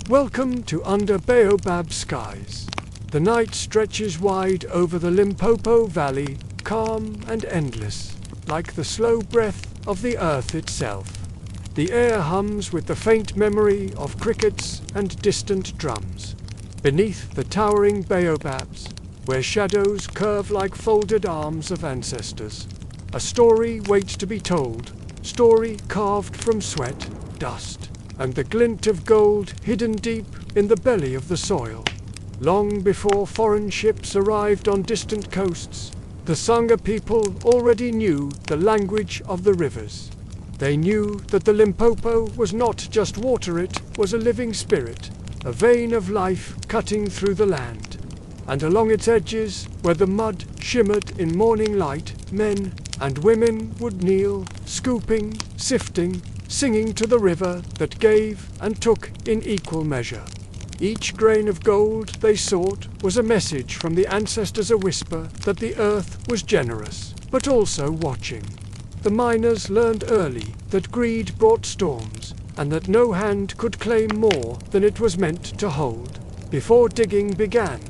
Welcome to Under Baobab Skies. The night stretches wide over the Limpopo Valley, calm and endless, like the slow breath of the earth itself. The air hums with the faint memory of crickets and distant drums. Beneath the towering baobabs, where shadows curve like folded arms of ancestors, a story waits to be told, story carved from sweat, dust, and the glint of gold hidden deep in the belly of the soil. Long before foreign ships arrived on distant coasts, the Tsonga people already knew the language of the rivers. They knew that the Limpopo was not just water, it was a living spirit, a vein of life cutting through the land. And along its edges, where the mud shimmered in morning light, men and women would kneel, scooping, sifting, singing to the river that gave and took in equal measure. Each grain of gold they sought was a message from the ancestors, a whisper that the earth was generous, but also watching. The miners learned early that greed brought storms, and that no hand could claim more than it was meant to hold. Before digging began,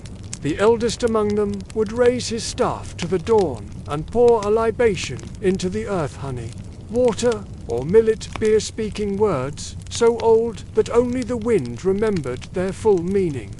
the eldest among them would raise his staff to the dawn and pour a libation into the earth, honey, water, or millet beer, speaking words so old that only the wind remembered their full meaning.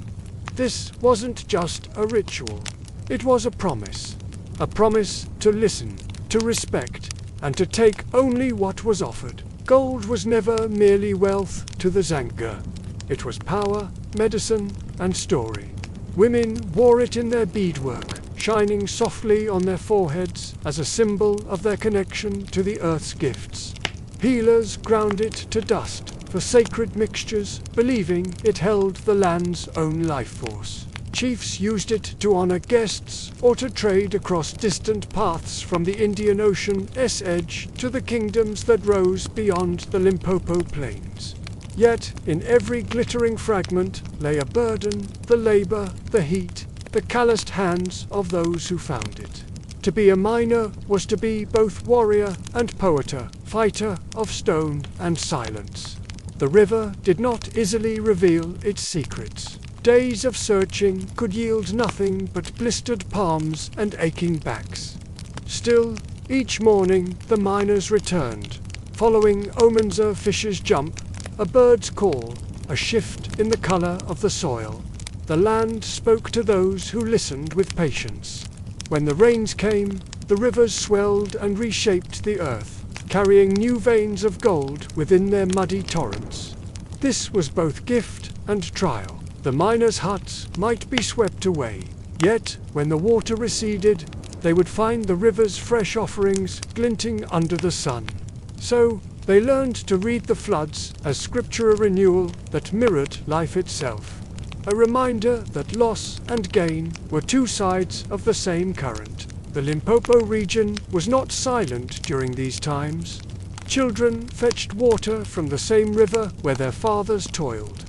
This wasn't just a ritual. It was a promise to listen, to respect, and to take only what was offered. Gold was never merely wealth to the Tsonga. It was power, medicine, and story. Women wore it in their beadwork, shining softly on their foreheads as a symbol of their connection to the earth's gifts. Healers ground it to dust for sacred mixtures, believing it held the land's own life force. Chiefs used it to honor guests or to trade across distant paths from the Indian Ocean's edge to the kingdoms that rose beyond the Limpopo plains. Yet in every glittering fragment lay a burden, the labor, the heat, the calloused hands of those who found it. To be a miner was to be both warrior and poeter, fighter of stone and silence. The river did not easily reveal its secrets. Days of searching could yield nothing but blistered palms and aching backs. Still, each morning the miners returned, following omens, a fish's jump, a bird's call, a shift in the color of the soil. The land spoke to those who listened with patience. When the rains came, the rivers swelled and reshaped the earth, carrying new veins of gold within their muddy torrents. This was both gift and trial. The miners' huts might be swept away, yet when the water receded, they would find the river's fresh offerings glinting under the sun. So they learned to read the floods as scripture, a renewal that mirrored life itself, a reminder that loss and gain were two sides of the same current. The Limpopo region was not silent during these times. Children fetched water from the same river where their fathers toiled.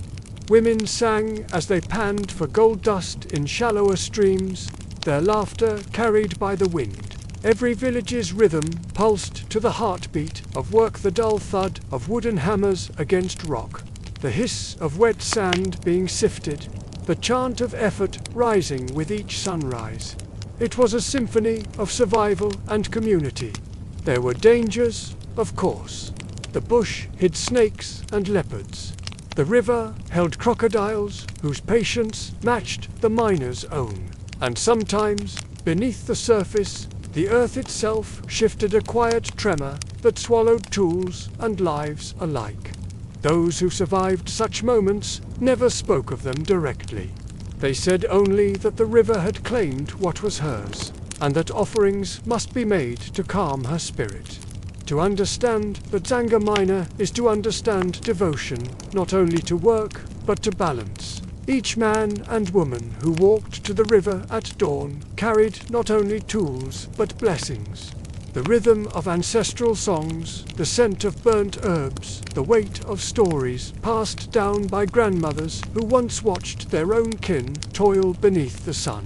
Women sang as they panned for gold dust in shallower streams, their laughter carried by the wind. Every village's rhythm pulsed to the heartbeat of work, the dull thud of wooden hammers against rock, the hiss of wet sand being sifted, the chant of effort rising with each sunrise. It was a symphony of survival and community. There were dangers, of course. The bush hid snakes and leopards. The river held crocodiles whose patience matched the miners' own. And sometimes, beneath the surface, the earth itself shifted, a quiet tremor that swallowed tools and lives alike. Those who survived such moments never spoke of them directly. They said only that the river had claimed what was hers, and that offerings must be made to calm her spirit. To understand the Tsonga miner is to understand devotion, not only to work, but to balance. Each man and woman who walked to the river at dawn carried not only tools, but blessings. The rhythm of ancestral songs, the scent of burnt herbs, the weight of stories passed down by grandmothers who once watched their own kin toil beneath the sun.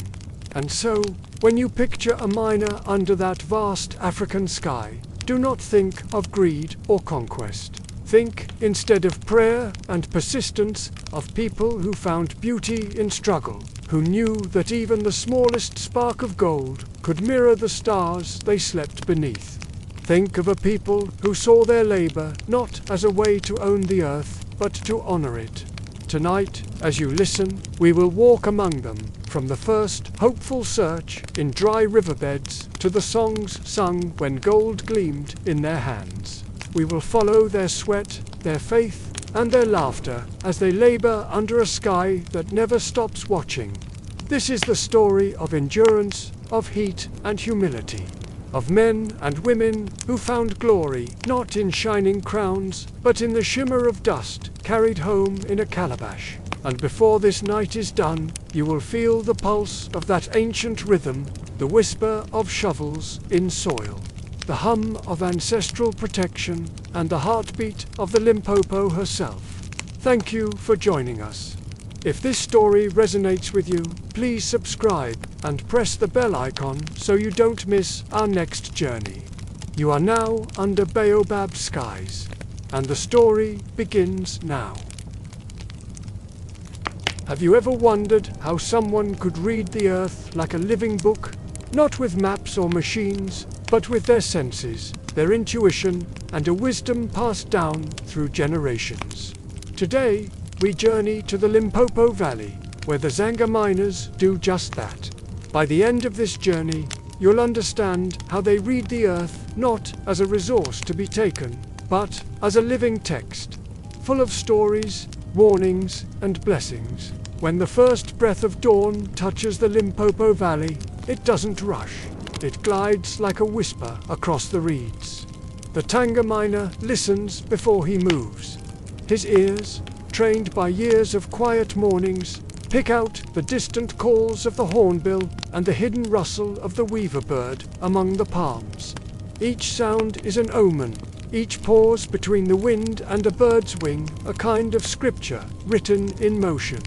And so, when you picture a miner under that vast African sky, do not think of greed or conquest. Think, instead of prayer and persistence, of people who found beauty in struggle, who knew that even the smallest spark of gold could mirror the stars they slept beneath. Think of a people who saw their labor not as a way to own the earth, but to honor it. Tonight, as you listen, we will walk among them, from the first hopeful search in dry riverbeds to the songs sung when gold gleamed in their hands. We will follow their sweat, their faith, and their laughter as they labor under a sky that never stops watching. This is the story of endurance, of heat and humility, of men and women who found glory not in shining crowns, but in the shimmer of dust carried home in a calabash. And before this night is done, you will feel the pulse of that ancient rhythm, the whisper of shovels in soil, the hum of ancestral protection, and the heartbeat of the Limpopo herself. Thank you for joining us. If this story resonates with you, please subscribe and press the bell icon so you don't miss our next journey. You are now under baobab skies, and the story begins now. Have you ever wondered how someone could read the earth like a living book, not with maps or machines, but with their senses, their intuition, and a wisdom passed down through generations? Today, we journey to the Limpopo Valley, where the Tsonga miners do just that. By the end of this journey, you'll understand how they read the earth not as a resource to be taken, but as a living text, full of stories, warnings, and blessings. When the first breath of dawn touches the Limpopo Valley, it doesn't rush. It glides like a whisper across the reeds. The Tsonga miner listens before he moves. His ears, trained by years of quiet mornings, pick out the distant calls of the hornbill and the hidden rustle of the weaver bird among the palms. Each sound is an omen, each pause between the wind and a bird's wing a kind of scripture written in motion.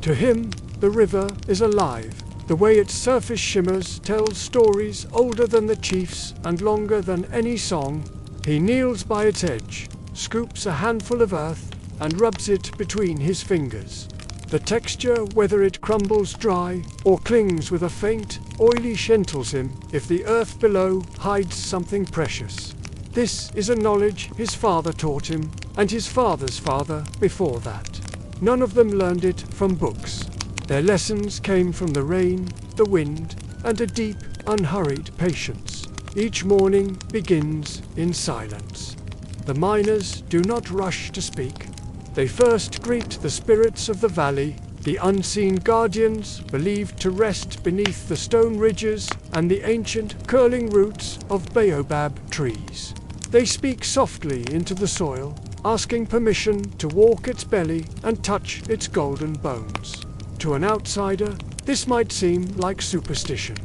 To him, the river is alive. The way its surface shimmers tells stories older than the chiefs and longer than any song. He kneels by its edge, scoops a handful of earth, and rubs it between his fingers. The texture, whether it crumbles dry or clings with a faint, oily scent, tells him if the earth below hides something precious. This is a knowledge his father taught him, and his father's father before that. None of them learned it from books. Their lessons came from the rain, the wind, and a deep, unhurried patience. Each morning begins in silence. The miners do not rush to speak. They first greet the spirits of the valley, the unseen guardians believed to rest beneath the stone ridges and the ancient curling roots of baobab trees. They speak softly into the soil, asking permission to walk its belly and touch its golden bones. To an outsider, this might seem like superstition.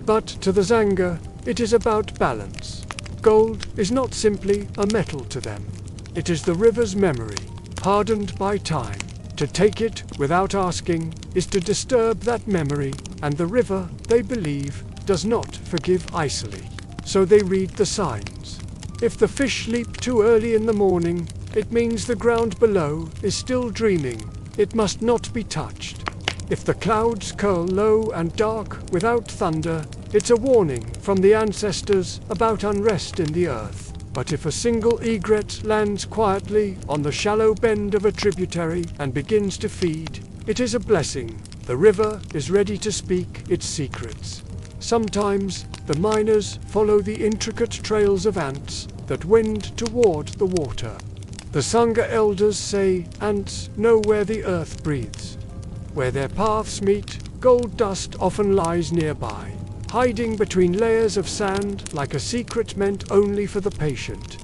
But to the Tsonga, it is about balance. Gold is not simply a metal to them. It is the river's memory, hardened by time. To take it without asking is to disturb that memory, and the river, they believe, does not forgive easily. So they read the signs. If the fish leap too early in the morning, it means the ground below is still dreaming. It must not be touched. If the clouds curl low and dark without thunder, it's a warning from the ancestors about unrest in the earth. But if a single egret lands quietly on the shallow bend of a tributary and begins to feed, it is a blessing. The river is ready to speak its secrets. Sometimes, the miners follow the intricate trails of ants that wind toward the water. The Tsonga elders say ants know where the earth breathes. Where their paths meet, gold dust often lies nearby, hiding between layers of sand like a secret meant only for the patient.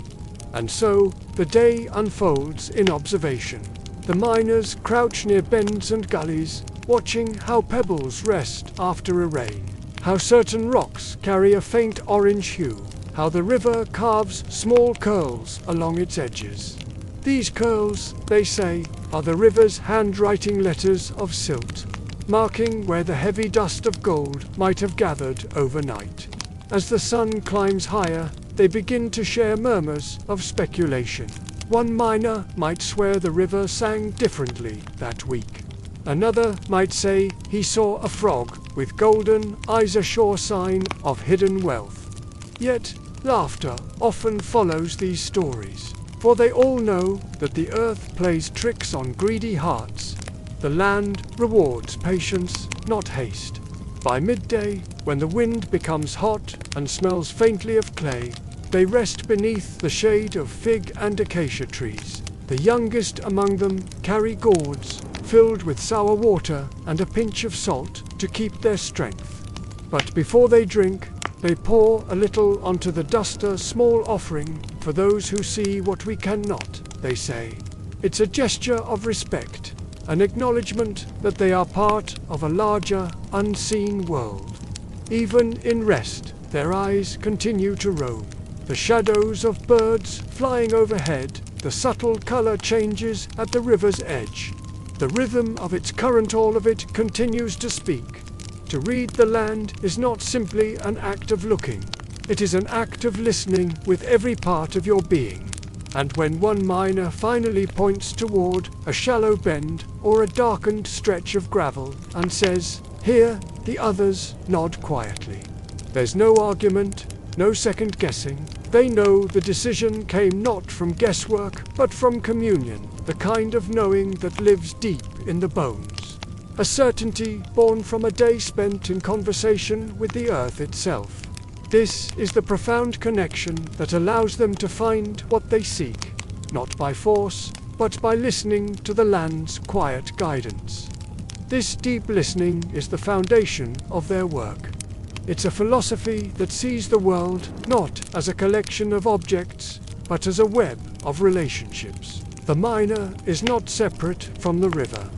And so, the day unfolds in observation. The miners crouch near bends and gullies, watching how pebbles rest after a rain, how certain rocks carry a faint orange hue, how the river carves small curls along its edges. These curls, they say, are the river's handwriting letters of silt, marking where the heavy dust of gold might have gathered overnight. As the sun climbs higher, they begin to share murmurs of speculation. One miner might swear the river sang differently that week. Another might say he saw a frog with golden eyes, a sure sign of hidden wealth. Yet, laughter often follows these stories, for they all know that the earth plays tricks on greedy hearts. The land rewards patience, not haste. By midday, when the wind becomes hot and smells faintly of clay, they rest beneath the shade of fig and acacia trees. The youngest among them carry gourds filled with sour water and a pinch of salt to keep their strength. But before they drink, they pour a little onto the dust, a small offering for those who see what we cannot, they say. It's a gesture of respect, an acknowledgement that they are part of a larger, unseen world. Even in rest, their eyes continue to roam. The shadows of birds flying overhead, the subtle color changes at the river's edge. The rhythm of its current, all of it continues to speak. To read the land is not simply an act of looking. It is an act of listening with every part of your being. And when one miner finally points toward a shallow bend or a darkened stretch of gravel and says, "Here," the others nod quietly. There's no argument, no second guessing. They know the decision came not from guesswork, but from communion, the kind of knowing that lives deep in the bones. A certainty born from a day spent in conversation with the earth itself. This is the profound connection that allows them to find what they seek, not by force, but by listening to the land's quiet guidance. This deep listening is the foundation of their work. It's a philosophy that sees the world not as a collection of objects, but as a web of relationships. The miner is not separate from the river.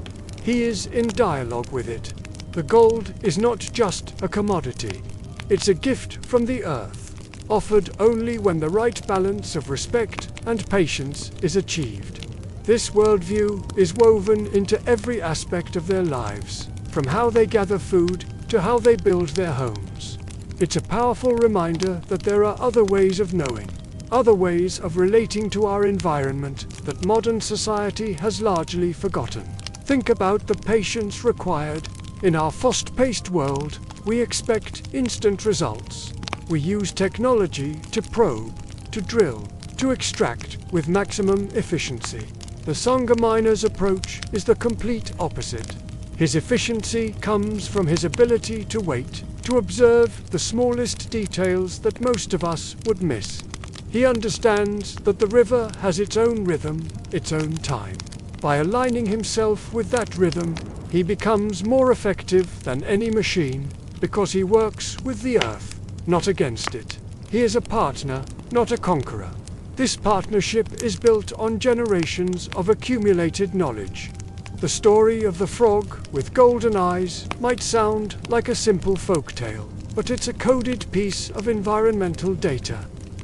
He is in dialogue with it. The gold is not just a commodity. It's a gift from the earth, offered only when the right balance of respect and patience is achieved. This worldview is woven into every aspect of their lives, from how they gather food to how they build their homes. It's a powerful reminder that there are other ways of knowing, other ways of relating to our environment that modern society has largely forgotten. Think about the patience required. In our fast-paced world, we expect instant results. We use technology to probe, to drill, to extract with maximum efficiency. The Tsonga miner's approach is the complete opposite. His efficiency comes from his ability to wait, to observe the smallest details that most of us would miss. He understands that the river has its own rhythm, its own time. By aligning himself with that rhythm, he becomes more effective than any machine because he works with the earth, not against it. He is a partner, not a conqueror. This partnership is built on generations of accumulated knowledge. The story of the frog with golden eyes might sound like a simple folktale, but it's a coded piece of environmental data.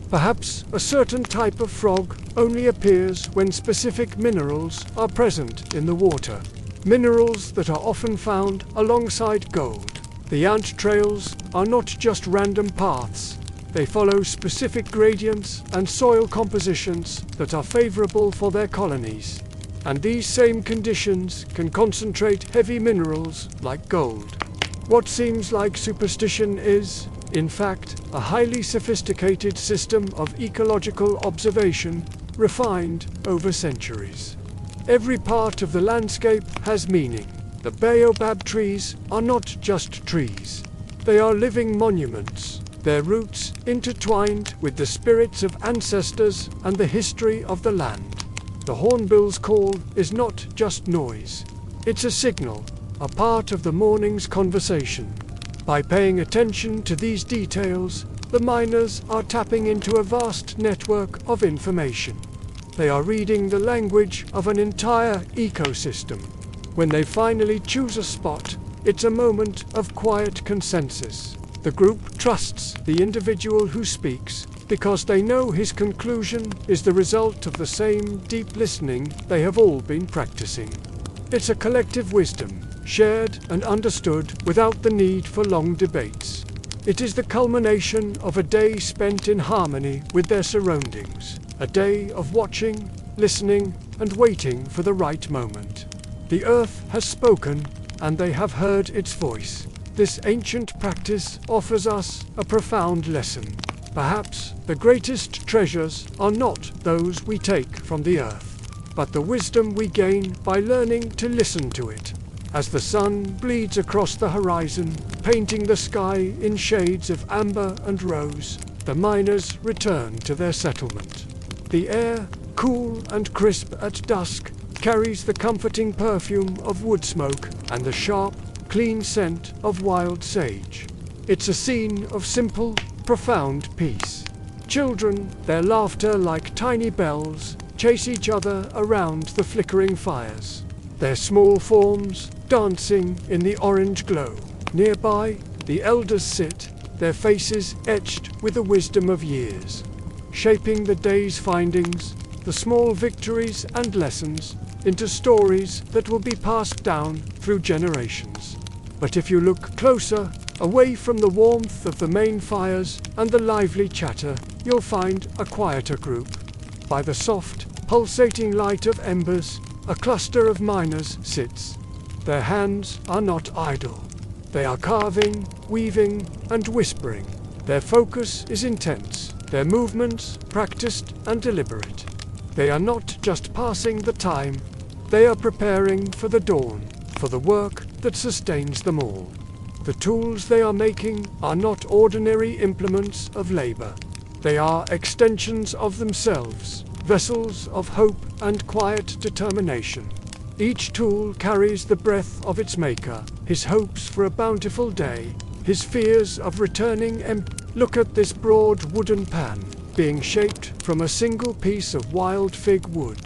Perhaps a certain type of frog only appears when specific minerals are present in the water, minerals that are often found alongside gold. The ant trails are not just random paths. They follow specific gradients and soil compositions that are favorable for their colonies. And these same conditions can concentrate heavy minerals like gold. What seems like superstition is, in fact, a highly sophisticated system of ecological observation refined over centuries. Every part of the landscape has meaning. The baobab trees are not just trees. They are living monuments, their roots intertwined with the spirits of ancestors and the history of the land. The hornbill's call is not just noise. It's a signal, a part of the morning's conversation. By paying attention to these details, the miners are tapping into a vast network of information. They are reading the language of an entire ecosystem. When they finally choose a spot, it's a moment of quiet consensus. The group trusts the individual who speaks because they know his conclusion is the result of the same deep listening they have all been practicing. It's a collective wisdom, shared and understood without the need for long debates. It is the culmination of a day spent in harmony with their surroundings, a day of watching, listening and waiting for the right moment. The earth has spoken, and they have heard its voice. This ancient practice offers us a profound lesson. Perhaps the greatest treasures are not those we take from the earth, but the wisdom we gain by learning to listen to it. As the sun bleeds across the horizon, painting the sky in shades of amber and rose, the miners return to their settlement. The air, cool and crisp at dusk, carries the comforting perfume of wood smoke and the sharp, clean scent of wild sage. It's a scene of simple, profound peace. Children, their laughter like tiny bells, chase each other around the flickering fires, their small forms dancing in the orange glow. Nearby, the elders sit, their faces etched with the wisdom of years, shaping the day's findings, the small victories and lessons, into stories that will be passed down through generations. But if you look closer, away from the warmth of the main fires and the lively chatter, you'll find a quieter group. By the soft, pulsating light of embers, a cluster of miners sits. Their hands are not idle. They are carving, weaving, and whispering. Their focus is intense, their movements practiced and deliberate. They are not just passing the time, they are preparing for the dawn, for the work that sustains them all. The tools they are making are not ordinary implements of labor. They are extensions of themselves, vessels of hope and quiet determination. Each tool carries the breath of its maker, his hopes for a bountiful day, his fears of returning empty. Look at this broad wooden pan, being shaped from a single piece of wild fig wood.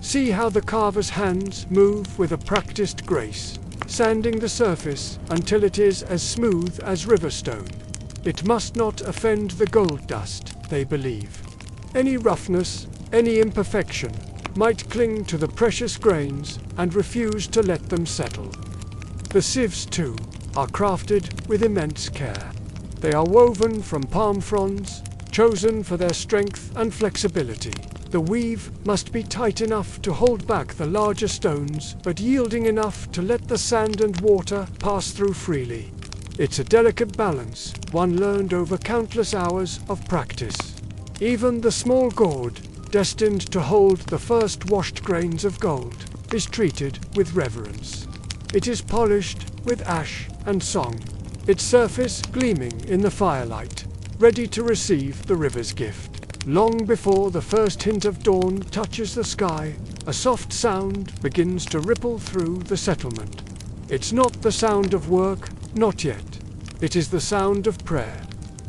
See how the carver's hands move with a practiced grace, sanding the surface until it is as smooth as river stone. It must not offend the gold dust, they believe. Any roughness, any imperfection, might cling to the precious grains and refuse to let them settle. The sieves, too, are crafted with immense care. They are woven from palm fronds, chosen for their strength and flexibility. The weave must be tight enough to hold back the larger stones, but yielding enough to let the sand and water pass through freely. It's a delicate balance, one learned over countless hours of practice. Even the small gourd, destined to hold the first washed grains of gold, is treated with reverence. It is polished with ash and song, its surface gleaming in the firelight, ready to receive the river's gift. Long before the first hint of dawn touches the sky, a soft sound begins to ripple through the settlement. It's not the sound of work, not yet. It is the sound of prayer.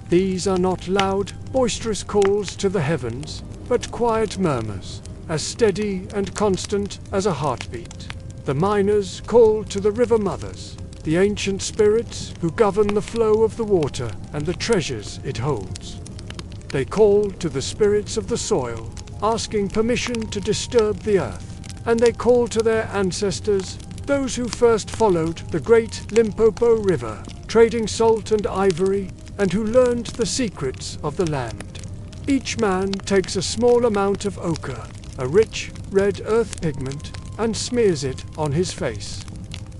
These are not loud, boisterous calls to the heavens, but quiet murmurs, as steady and constant as a heartbeat. The miners call to the river mothers, the ancient spirits who govern the flow of the water and the treasures it holds. They call to the spirits of the soil, asking permission to disturb the earth, and they call to their ancestors, those who first followed the great Limpopo River, trading salt and ivory, and who learned the secrets of the land. Each man takes a small amount of ochre, a rich red earth pigment, and smears it on his face.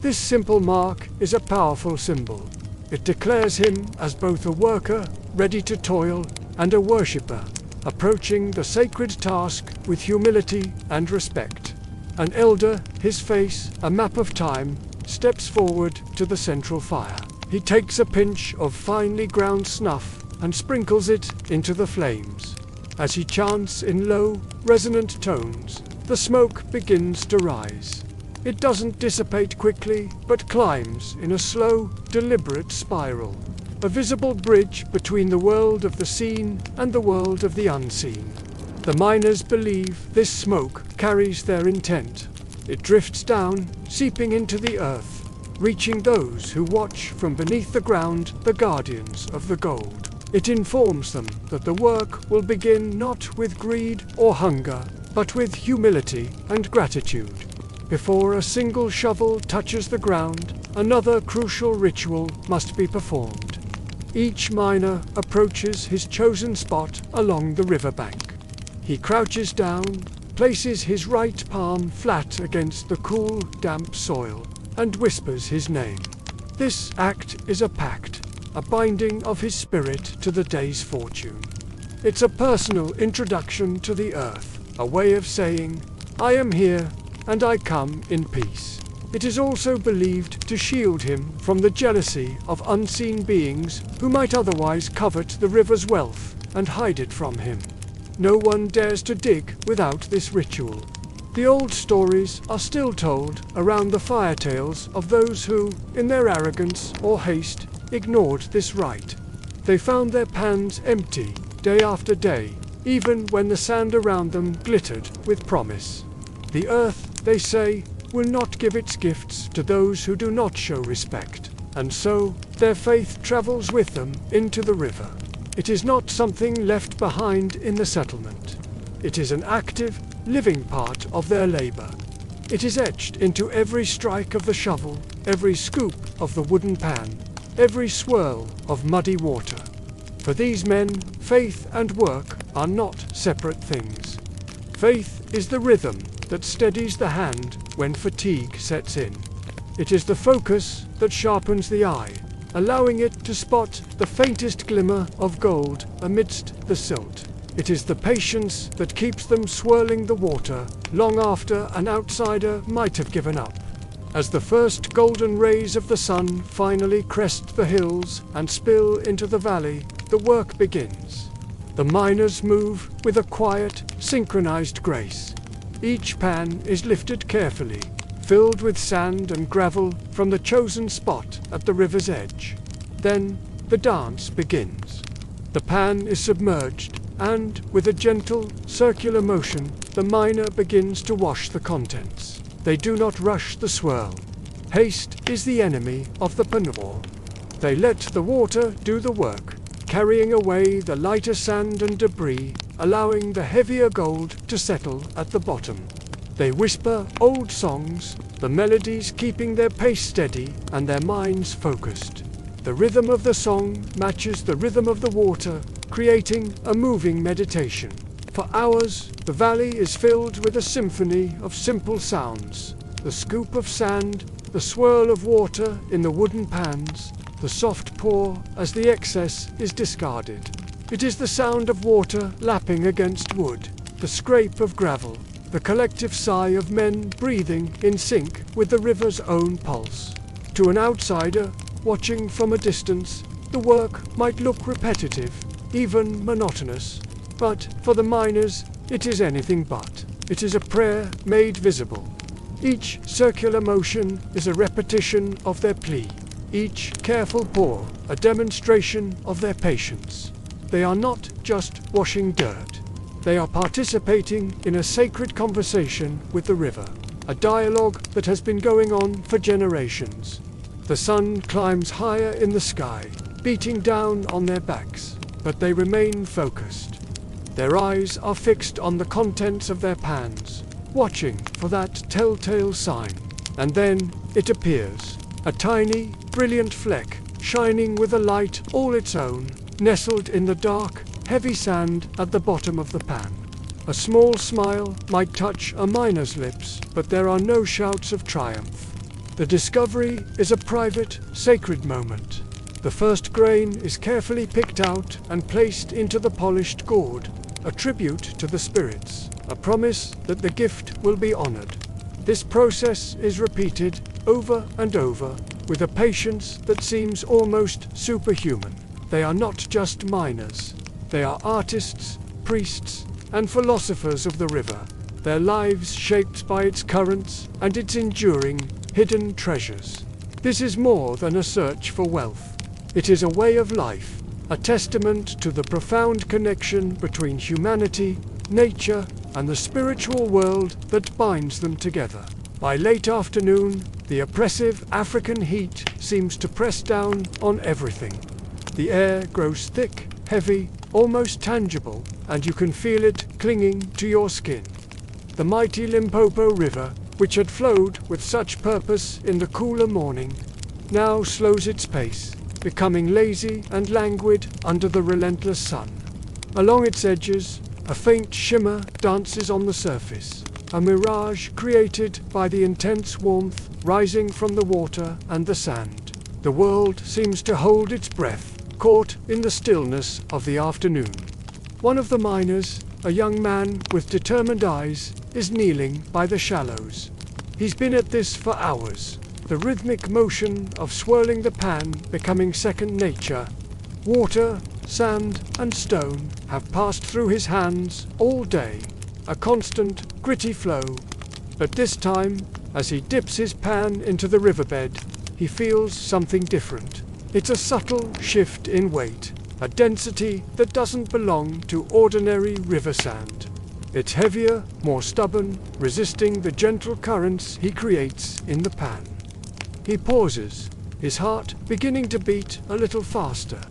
This simple mark is a powerful symbol. It declares him as both a worker, ready to toil, and a worshipper, approaching the sacred task with humility and respect. An elder, his face a map of time, steps forward to the central fire. He takes a pinch of finely ground snuff and sprinkles it into the flames. As he chants in low, resonant tones, the smoke begins to rise. It doesn't dissipate quickly, but climbs in a slow, deliberate spiral, a visible bridge between the world of the seen and the world of the unseen. The miners believe this smoke carries their intent. It drifts down, seeping into the earth, reaching those who watch from beneath the ground, the guardians of the gold. It informs them that the work will begin not with greed or hunger, but with humility and gratitude. Before a single shovel touches the ground, another crucial ritual must be performed. Each miner approaches his chosen spot along the riverbank. He crouches down, places his right palm flat against the cool, damp soil, and whispers his name. This act is a pact, a binding of his spirit to the day's fortune. It's a personal introduction to the earth, a way of saying, I am here, and I come in peace. It is also believed to shield him from the jealousy of unseen beings who might otherwise covet the river's wealth and hide it from him. No one dares to dig without this ritual. The old stories are still told around the fire tales of those who, in their arrogance or haste, ignored this rite. They found their pans empty day after day, even when the sand around them glittered with promise. The earth, they say, will not give its gifts to those who do not show respect, and so their faith travels with them into the river. It is not something left behind in the settlement. It is an active, living part of their labor. It is etched into every strike of the shovel, every scoop of the wooden pan, every swirl of muddy water. For these men, faith and work are not separate things. Faith is the rhythm that steadies the hand when fatigue sets in. It is the focus that sharpens the eye, allowing it to spot the faintest glimmer of gold amidst the silt. It is the patience that keeps them swirling the water long after an outsider might have given up. As the first golden rays of the sun finally crest the hills and spill into the valley, the work begins. The miners move with a quiet, synchronized grace. Each pan is lifted carefully, filled with sand and gravel from the chosen spot at the river's edge. Then the dance begins. The pan is submerged, and with a gentle, circular motion, the miner begins to wash the contents. They do not rush the swirl. Haste is the enemy of the panor. They let the water do the work, carrying away the lighter sand and debris, allowing the heavier gold to settle at the bottom. They whisper old songs, the melodies keeping their pace steady and their minds focused. The rhythm of the song matches the rhythm of the water, creating a moving meditation. For hours, the valley is filled with a symphony of simple sounds. The scoop of sand, the swirl of water in the wooden pans, the soft pour as the excess is discarded. It is the sound of water lapping against wood, the scrape of gravel, the collective sigh of men breathing in sync with the river's own pulse. To an outsider, watching from a distance, the work might look repetitive, even monotonous, but for the miners, it is anything but. It is a prayer made visible. Each circular motion is a repetition of their plea. Each careful pour, a demonstration of their patience. They are not just washing dirt. They are participating in a sacred conversation with the river, a dialogue that has been going on for generations. The sun climbs higher in the sky, beating down on their backs, but they remain focused. Their eyes are fixed on the contents of their pans, watching for that telltale sign. And then it appears, a tiny, brilliant fleck, shining with a light all its own, nestled in the dark, heavy sand at the bottom of the pan. A small smile might touch a miner's lips, but there are no shouts of triumph. The discovery is a private, sacred moment. The first grain is carefully picked out and placed into the polished gourd, a tribute to the spirits, a promise that the gift will be honored. This process is repeated over and over with a patience that seems almost superhuman. They are not just miners. They are artists, priests, and philosophers of the river, their lives shaped by its currents and its enduring, hidden treasures. This is more than a search for wealth. It is a way of life, a testament to the profound connection between humanity, nature, and the spiritual world that binds them together. By late afternoon, the oppressive African heat seems to press down on everything. The air grows thick, heavy, almost tangible, and you can feel it clinging to your skin. The mighty Limpopo River, which had flowed with such purpose in the cooler morning, now slows its pace, becoming lazy and languid under the relentless sun. Along its edges, A faint shimmer dances on the surface, a mirage created by the intense warmth rising from the water and the sand. The world seems to hold its breath, caught in the stillness of the afternoon. One of the miners, a young man with determined eyes, is kneeling by the shallows. He's been at this for hours, the rhythmic motion of swirling the pan becoming second nature. Water, sand, and stone have passed through his hands all day, a constant, gritty flow. But this time, as he dips his pan into the riverbed, he feels something different. It's a subtle shift in weight, a density that doesn't belong to ordinary river sand. It's heavier, more stubborn, resisting the gentle currents he creates in the pan. He pauses, his heart beginning to beat a little faster.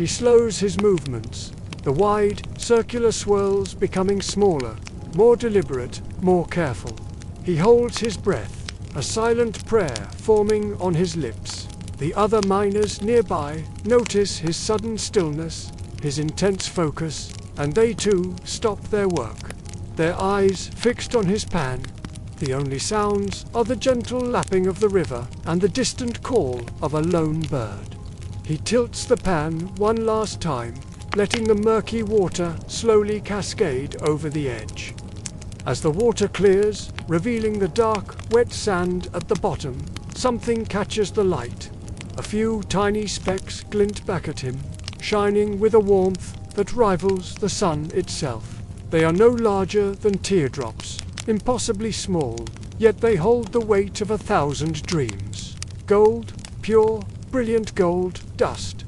He slows his movements, the wide, circular swirls becoming smaller, more deliberate, more careful. He holds his breath, a silent prayer forming on his lips. The other miners nearby notice his sudden stillness, his intense focus, and they too stop their work, their eyes fixed on his pan. The only sounds are the gentle lapping of the river and the distant call of a lone bird. He tilts the pan one last time, letting the murky water slowly cascade over the edge. As the water clears, revealing the dark, wet sand at the bottom, something catches the light. A few tiny specks glint back at him, shining with a warmth that rivals the sun itself. They are no larger than teardrops, impossibly small, yet they hold the weight of 1,000 dreams. Gold, pure, brilliant gold, dust.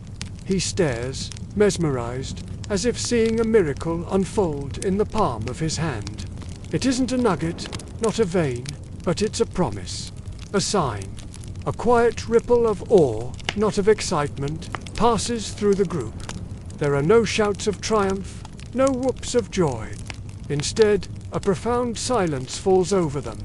He stares, mesmerized, as if seeing a miracle unfold in the palm of his hand. It isn't a nugget, not a vein, but it's a promise, a sign. A quiet ripple of awe, not of excitement, passes through the group. There are no shouts of triumph, no whoops of joy. Instead, a profound silence falls over them,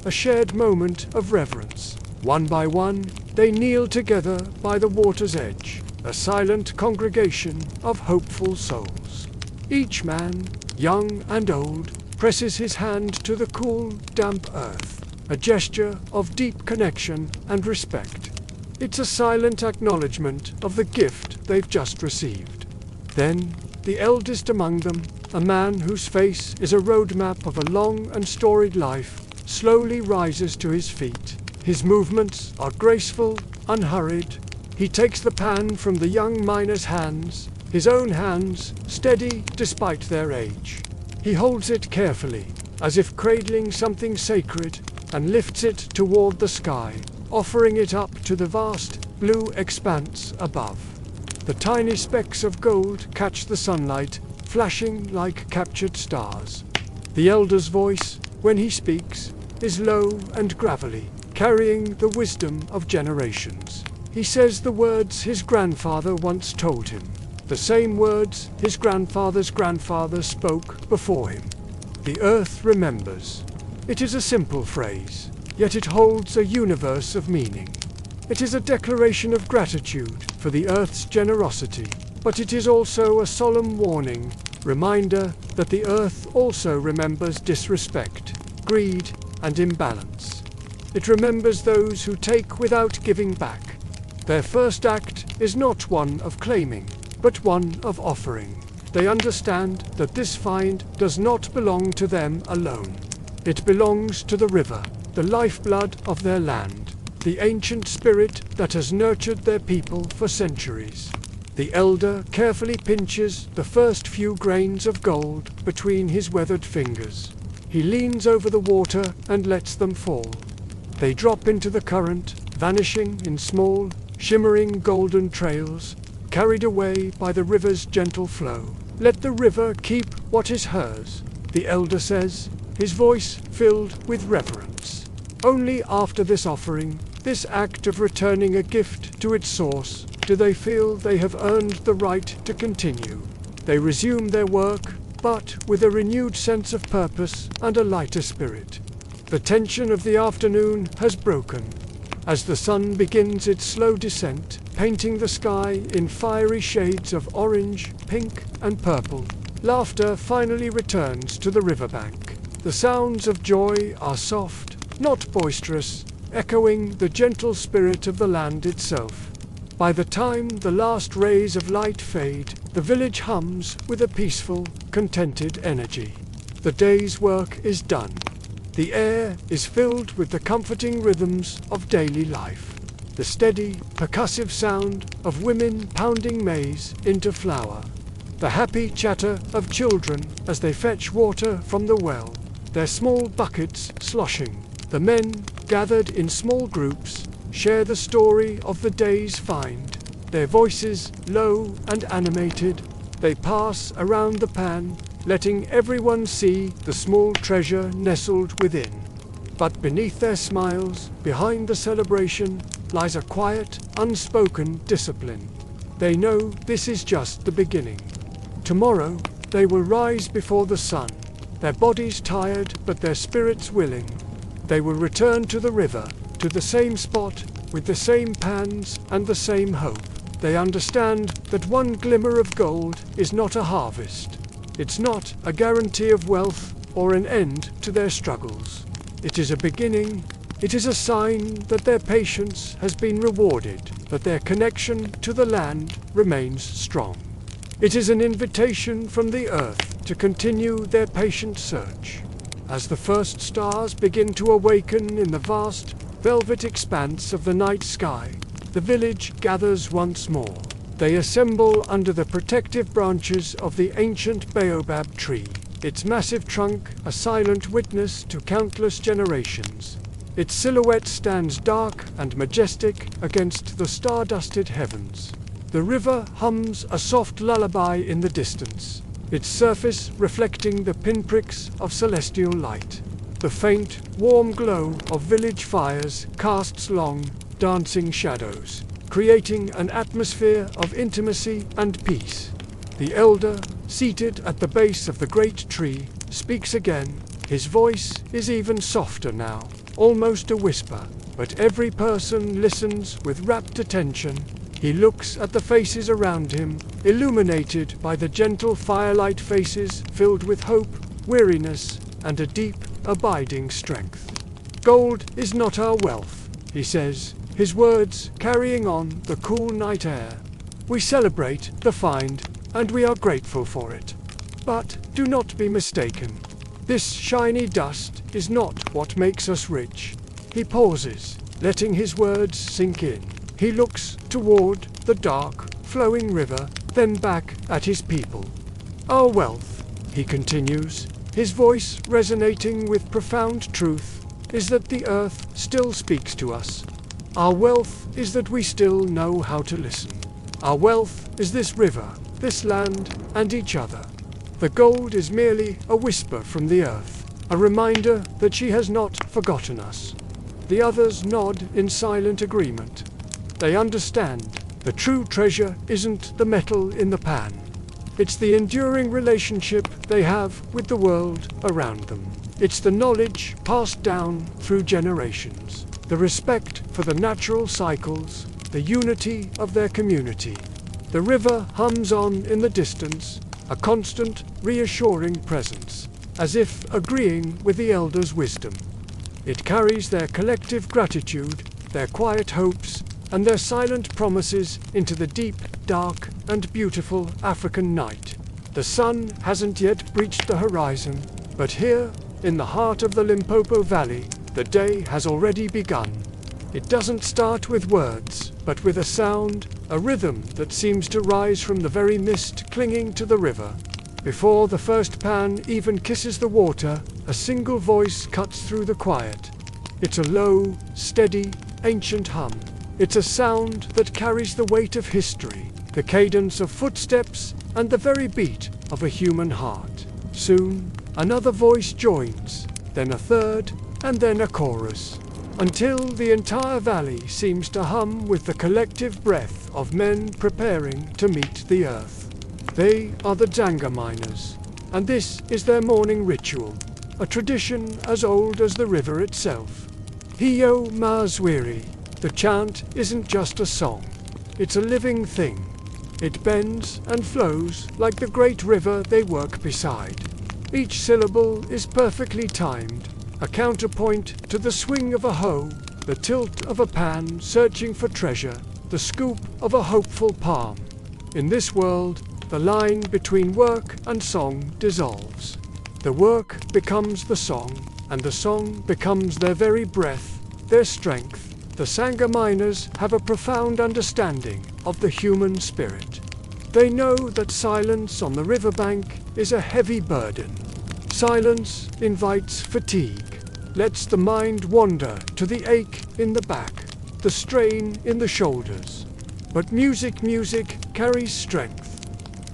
a shared moment of reverence. One by one, they kneel together by the water's edge, a silent congregation of hopeful souls. Each man, young and old, presses his hand to the cool, damp earth, a gesture of deep connection and respect. It's a silent acknowledgement of the gift they've just received. Then, the eldest among them, a man whose face is a roadmap of a long and storied life, slowly rises to his feet. His movements are graceful, unhurried. He takes the pan from the young miner's hands, his own hands, steady despite their age. He holds it carefully, as if cradling something sacred, and lifts it toward the sky, offering it up to the vast, blue expanse above. The tiny specks of gold catch the sunlight, flashing like captured stars. The elder's voice, when he speaks, is low and gravelly, carrying the wisdom of generations. He says the words his grandfather once told him, the same words his grandfather's grandfather spoke before him. The earth remembers. It is a simple phrase, yet it holds a universe of meaning. It is a declaration of gratitude for the earth's generosity, but it is also a solemn warning, reminder that the earth also remembers disrespect, greed, and imbalance. It remembers those who take without giving back. Their first act is not one of claiming, but one of offering. They understand that this find does not belong to them alone. It belongs to the river, the lifeblood of their land, the ancient spirit that has nurtured their people for centuries. The elder carefully pinches the first few grains of gold between his weathered fingers. He leans over the water and lets them fall. They drop into the current, vanishing in small, shimmering golden trails, carried away by the river's gentle flow. Let the river keep what is hers, the elder says, his voice filled with reverence. Only after this offering, this act of returning a gift to its source, do they feel they have earned the right to continue. They resume their work, but with a renewed sense of purpose and a lighter spirit. The tension of the afternoon has broken. As the sun begins its slow descent, painting the sky in fiery shades of orange, pink, and purple, Laughter finally returns to the riverbank. The sounds of joy are soft, not boisterous, echoing the gentle spirit of the land itself. By the time the last rays of light fade, the village hums with a peaceful, contented energy. The day's work is done. The air is filled with the comforting rhythms of daily life. The steady, percussive sound of women pounding maize into flour. The happy chatter of children as they fetch water from the well, their small buckets sloshing. The men, gathered in small groups, share the story of the day's find. Their voices, low and animated, they pass around the pan, letting everyone see the small treasure nestled within. But beneath their smiles, behind the celebration, lies a quiet, unspoken discipline. They know this is just the beginning. Tomorrow, they will rise before the sun, their bodies tired but their spirits willing. They will return to the river, to the same spot, with the same pans and the same hope. They understand that one glimmer of gold is not a harvest. It's not a guarantee of wealth or an end to their struggles. It is a beginning. It is a sign that their patience has been rewarded, that their connection to the land remains strong. It is an invitation from the earth to continue their patient search. As the first stars begin to awaken in the vast, velvet expanse of the night sky, the village gathers once more. They assemble under the protective branches of the ancient baobab tree, its massive trunk a silent witness to countless generations. Its silhouette stands dark and majestic against the star-dusted heavens. The river hums a soft lullaby in the distance, its surface reflecting the pinpricks of celestial light. The faint, warm glow of village fires casts long, dancing shadows, creating an atmosphere of intimacy and peace. The elder, seated at the base of the great tree, speaks again. His voice is even softer now, almost a whisper, but every person listens with rapt attention. He looks at the faces around him, illuminated by the gentle firelight, faces filled with hope, weariness, and a deep, abiding strength. Gold is not our wealth, he says, his words carrying on the cool night air. We celebrate the find, and we are grateful for it. But do not be mistaken. This shiny dust is not what makes us rich. He pauses, letting his words sink in. He looks toward the dark, flowing river, then back at his people. Our wealth, he continues, his voice resonating with profound truth, is that the earth still speaks to us. Our wealth is that we still know how to listen. Our wealth is this river, this land, and each other. The gold is merely a whisper from the earth, a reminder that she has not forgotten us. The others nod in silent agreement. They understand the true treasure isn't the metal in the pan. It's the enduring relationship they have with the world around them. It's the knowledge passed down through generations, the respect for the natural cycles, the unity of their community. The river hums on in the distance, a constant, reassuring presence, as if agreeing with the elders' wisdom. It carries their collective gratitude, their quiet hopes, and their silent promises into the deep, dark, and beautiful African night. The sun hasn't yet breached the horizon, but here, in the heart of the Limpopo Valley, the day has already begun. It doesn't start with words, but with a sound, a rhythm that seems to rise from the very mist clinging to the river. Before the first pan even kisses the water, a single voice cuts through the quiet. It's a low, steady, ancient hum. It's a sound that carries the weight of history, the cadence of footsteps, and the very beat of a human heart. Soon, another voice joins, then a third, and then a chorus, until the entire valley seems to hum with the collective breath of men preparing to meet the earth. They are the Tsonga miners, and this is their morning ritual, a tradition as old as the river itself. Hiyo Mazwiri. The chant isn't just a song, it's a living thing, It bends and flows like the great river they work beside. Each syllable is perfectly timed, a counterpoint to the swing of a hoe, the tilt of a pan searching for treasure, the scoop of a hopeful palm. In this world, the line between work and song dissolves. The work becomes the song, and the song becomes their very breath, their strength. The Tsonga miners have a profound understanding of the human spirit. They know that silence on the riverbank is a heavy burden. Silence invites fatigue, lets the mind wander to the ache in the back, the strain in the shoulders. But music carries strength.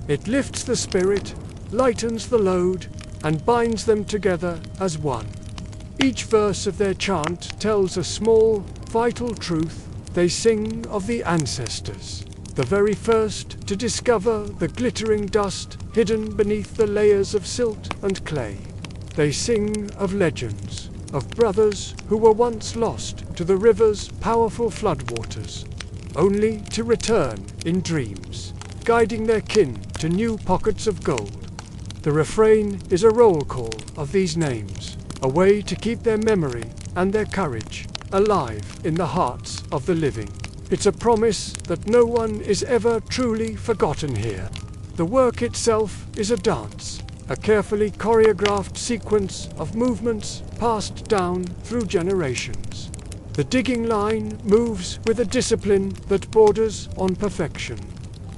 It lifts the spirit, lightens the load, and binds them together as one. Each verse of their chant tells a small, vital truth. They sing of the ancestors, the very first to discover the glittering dust hidden beneath the layers of silt and clay. They sing of legends, of brothers who were once lost to the river's powerful floodwaters, only to return in dreams, guiding their kin to new pockets of gold. The refrain is a roll call of these names, a way to keep their memory and their courage alive in the hearts of the living. It's a promise that no one is ever truly forgotten here. The work itself is a dance, a carefully choreographed sequence of movements passed down through generations. The digging line moves with a discipline that borders on perfection.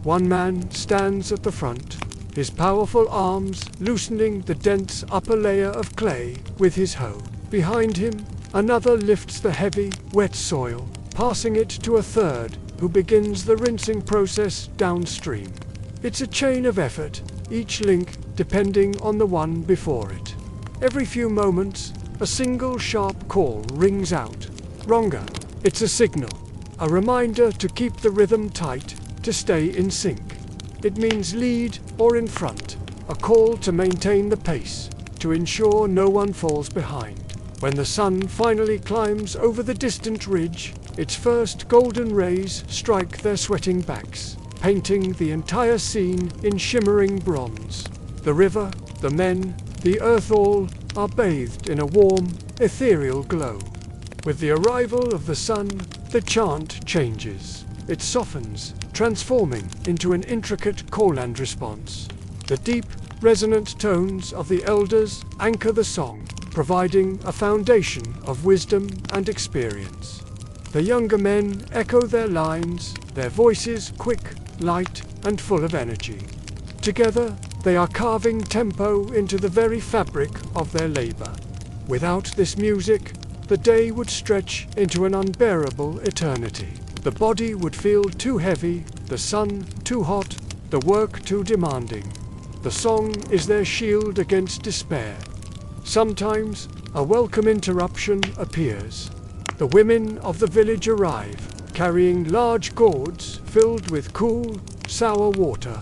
One man stands at the front, his powerful arms loosening the dense upper layer of clay with his hoe. Behind him, another lifts the heavy, wet soil, passing it to a third, who begins the rinsing process downstream. It's a chain of effort, each link depending on the one before it. Every few moments, a single sharp call rings out. Ronga. It's a signal, a reminder to keep the rhythm tight, to stay in sync. It means lead or in front, a call to maintain the pace, to ensure no one falls behind. When the sun finally climbs over the distant ridge, its first golden rays strike their sweating backs, painting the entire scene in shimmering bronze. The river, the men, the earth all are bathed in a warm, ethereal glow. With the arrival of the sun, the chant changes. It softens, transforming into an intricate call-and response. The deep, resonant tones of the elders anchor the song, providing a foundation of wisdom and experience. The younger men echo their lines, their voices quick, light, and full of energy. Together, they are carving tempo into the very fabric of their labor. Without this music, the day would stretch into an unbearable eternity. The body would feel too heavy, the sun too hot, the work too demanding. The song is their shield against despair. Sometimes, a welcome interruption appears. The women of the village arrive, carrying large gourds filled with cool, sour water.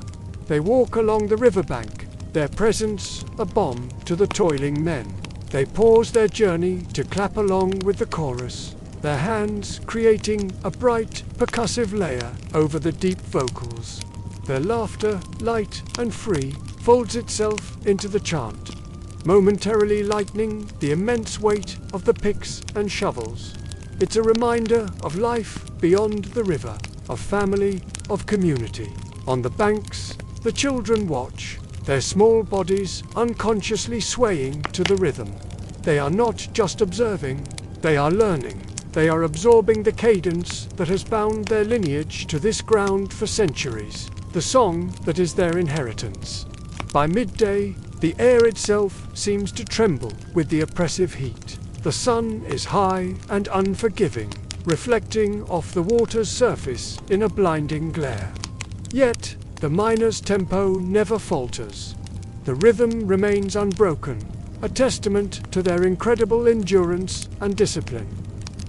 They walk along the riverbank, their presence a balm to the toiling men. They pause their journey to clap along with the chorus, their hands creating a bright, percussive layer over the deep vocals. Their laughter, light and free, folds itself into the chant, momentarily lightening the immense weight of the picks and shovels. It's a reminder of life beyond the river, of family, of community. On the banks, the children watch, their small bodies unconsciously swaying to the rhythm. They are not just observing, they are learning. They are absorbing the cadence that has bound their lineage to this ground for centuries, the song that is their inheritance. By midday, the air itself seems to tremble with the oppressive heat. The sun is high and unforgiving, reflecting off the water's surface in a blinding glare. Yet, the miners' tempo never falters. The rhythm remains unbroken, a testament to their incredible endurance and discipline.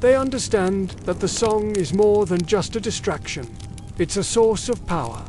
They understand that the song is more than just a distraction. It's a source of power.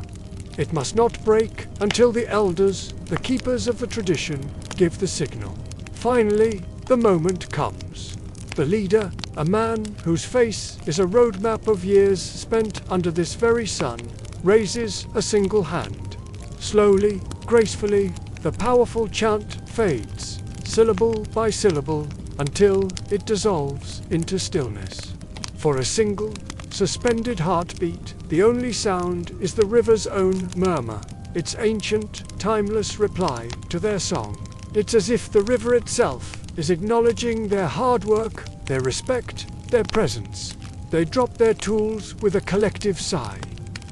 It must not break until the elders, the keepers of the tradition, give the signal. Finally, the moment comes. The leader, a man whose face is a roadmap of years spent under this very sun, raises a single hand. Slowly, gracefully, the powerful chant fades, syllable by syllable, until it dissolves into stillness. For a single, suspended heartbeat, the only sound is the river's own murmur, its ancient, timeless reply to their song. It's as if the river itself is acknowledging their hard work, their respect, their presence. They drop their tools with a collective sigh.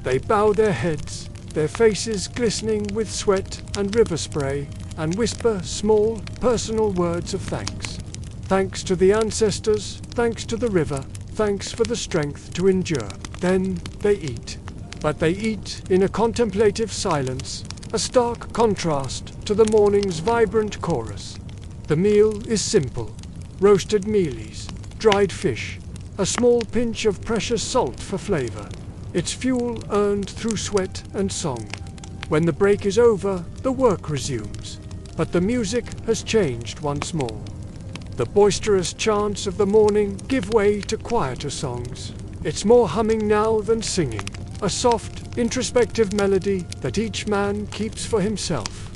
They bow their heads, their faces glistening with sweat and river spray, and whisper small, personal words of thanks. Thanks to the ancestors, thanks to the river, thanks for the strength to endure. Then they eat. But they eat in a contemplative silence, a stark contrast to the morning's vibrant chorus. The meal is simple: roasted mealies, dried fish, a small pinch of precious salt for flavor. It's fuel earned through sweat and song. When the break is over, the work resumes. But the music has changed once more. The boisterous chants of the morning give way to quieter songs. It's more humming now than singing, a soft, introspective melody that each man keeps for himself.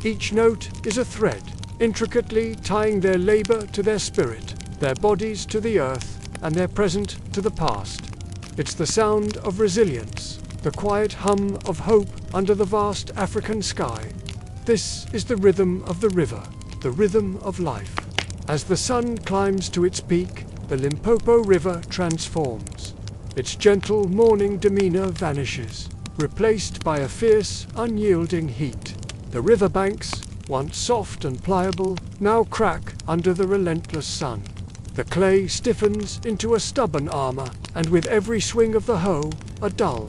Each note is a thread, intricately tying their labor to their spirit, their bodies to the earth, and their present to the past. It's the sound of resilience, the quiet hum of hope under the vast African sky. This is the rhythm of the river, the rhythm of life. As the sun climbs to its peak, the Limpopo River transforms. Its gentle morning demeanor vanishes, replaced by a fierce, unyielding heat. The riverbanks, once soft and pliable, now crack under the relentless sun. The clay stiffens into a stubborn armor, and with every swing of the hoe, a dull,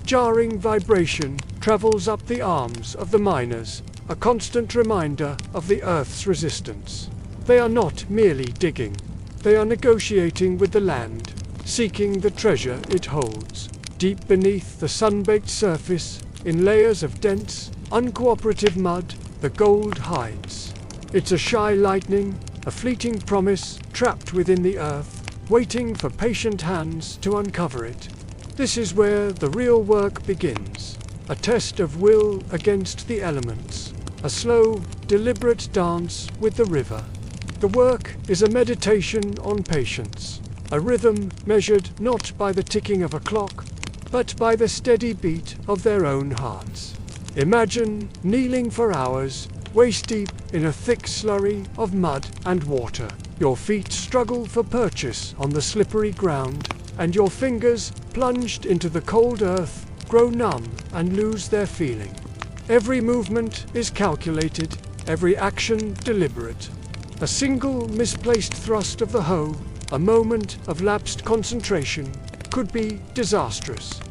jarring vibration travels up the arms of the miners, a constant reminder of the earth's resistance. They are not merely digging. They are negotiating with the land, seeking the treasure it holds. Deep beneath the sun-baked surface, in layers of dense, uncooperative mud, the gold hides. It's a shy lightning, a fleeting promise trapped within the earth, waiting for patient hands to uncover it. This is where the real work begins, a test of will against the elements, a slow, deliberate dance with the river. The work is a meditation on patience, a rhythm measured not by the ticking of a clock, but by the steady beat of their own hearts. Imagine kneeling for hours, waist-deep in a thick slurry of mud and water. Your feet struggle for purchase on the slippery ground, and your fingers, plunged into the cold earth, grow numb and lose their feeling. Every movement is calculated, every action deliberate. A single misplaced thrust of the hoe, a moment of lapsed concentration, could be disastrous.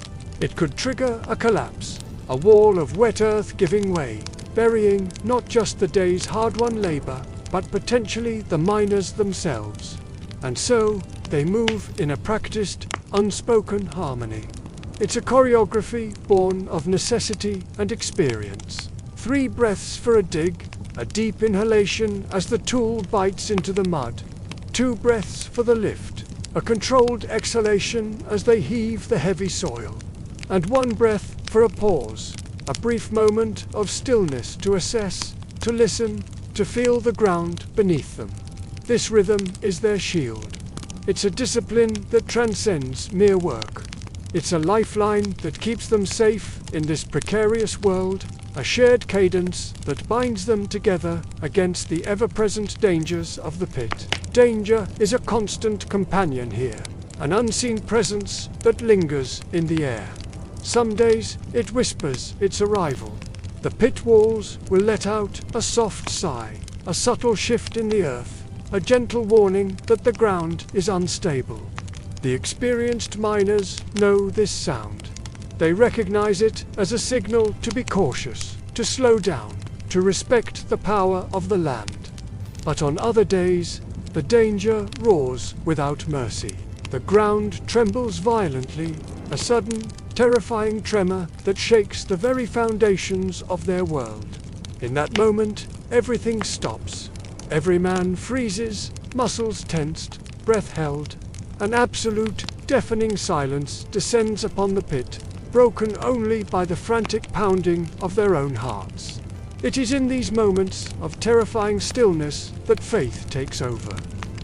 It could trigger a collapse, a wall of wet earth giving way, burying not just the day's hard-won labor, but potentially the miners themselves. And so, they move in a practiced, unspoken harmony. It's a choreography born of necessity and experience. 3 breaths for a dig, a deep inhalation as the tool bites into the mud. 2 breaths for the lift, a controlled exhalation as they heave the heavy soil. And 1 breath for a pause, a brief moment of stillness to assess, to listen, to feel the ground beneath them. This rhythm is their shield. It's a discipline that transcends mere work. It's a lifeline that keeps them safe in this precarious world, a shared cadence that binds them together against the ever-present dangers of the pit. Danger is a constant companion here, an unseen presence that lingers in the air. Some days it whispers its arrival. The pit walls will let out a soft sigh, a subtle shift in the earth, a gentle warning that the ground is unstable. The experienced miners know this sound. They recognize it as a signal to be cautious, to slow down, to respect the power of the land. But on other days, the danger roars without mercy. The ground trembles violently, a sudden, terrifying tremor that shakes the very foundations of their world. In that moment, everything stops. Every man freezes, muscles tensed, breath held. An absolute, deafening silence descends upon the pit, broken only by the frantic pounding of their own hearts. It is in these moments of terrifying stillness that faith takes over.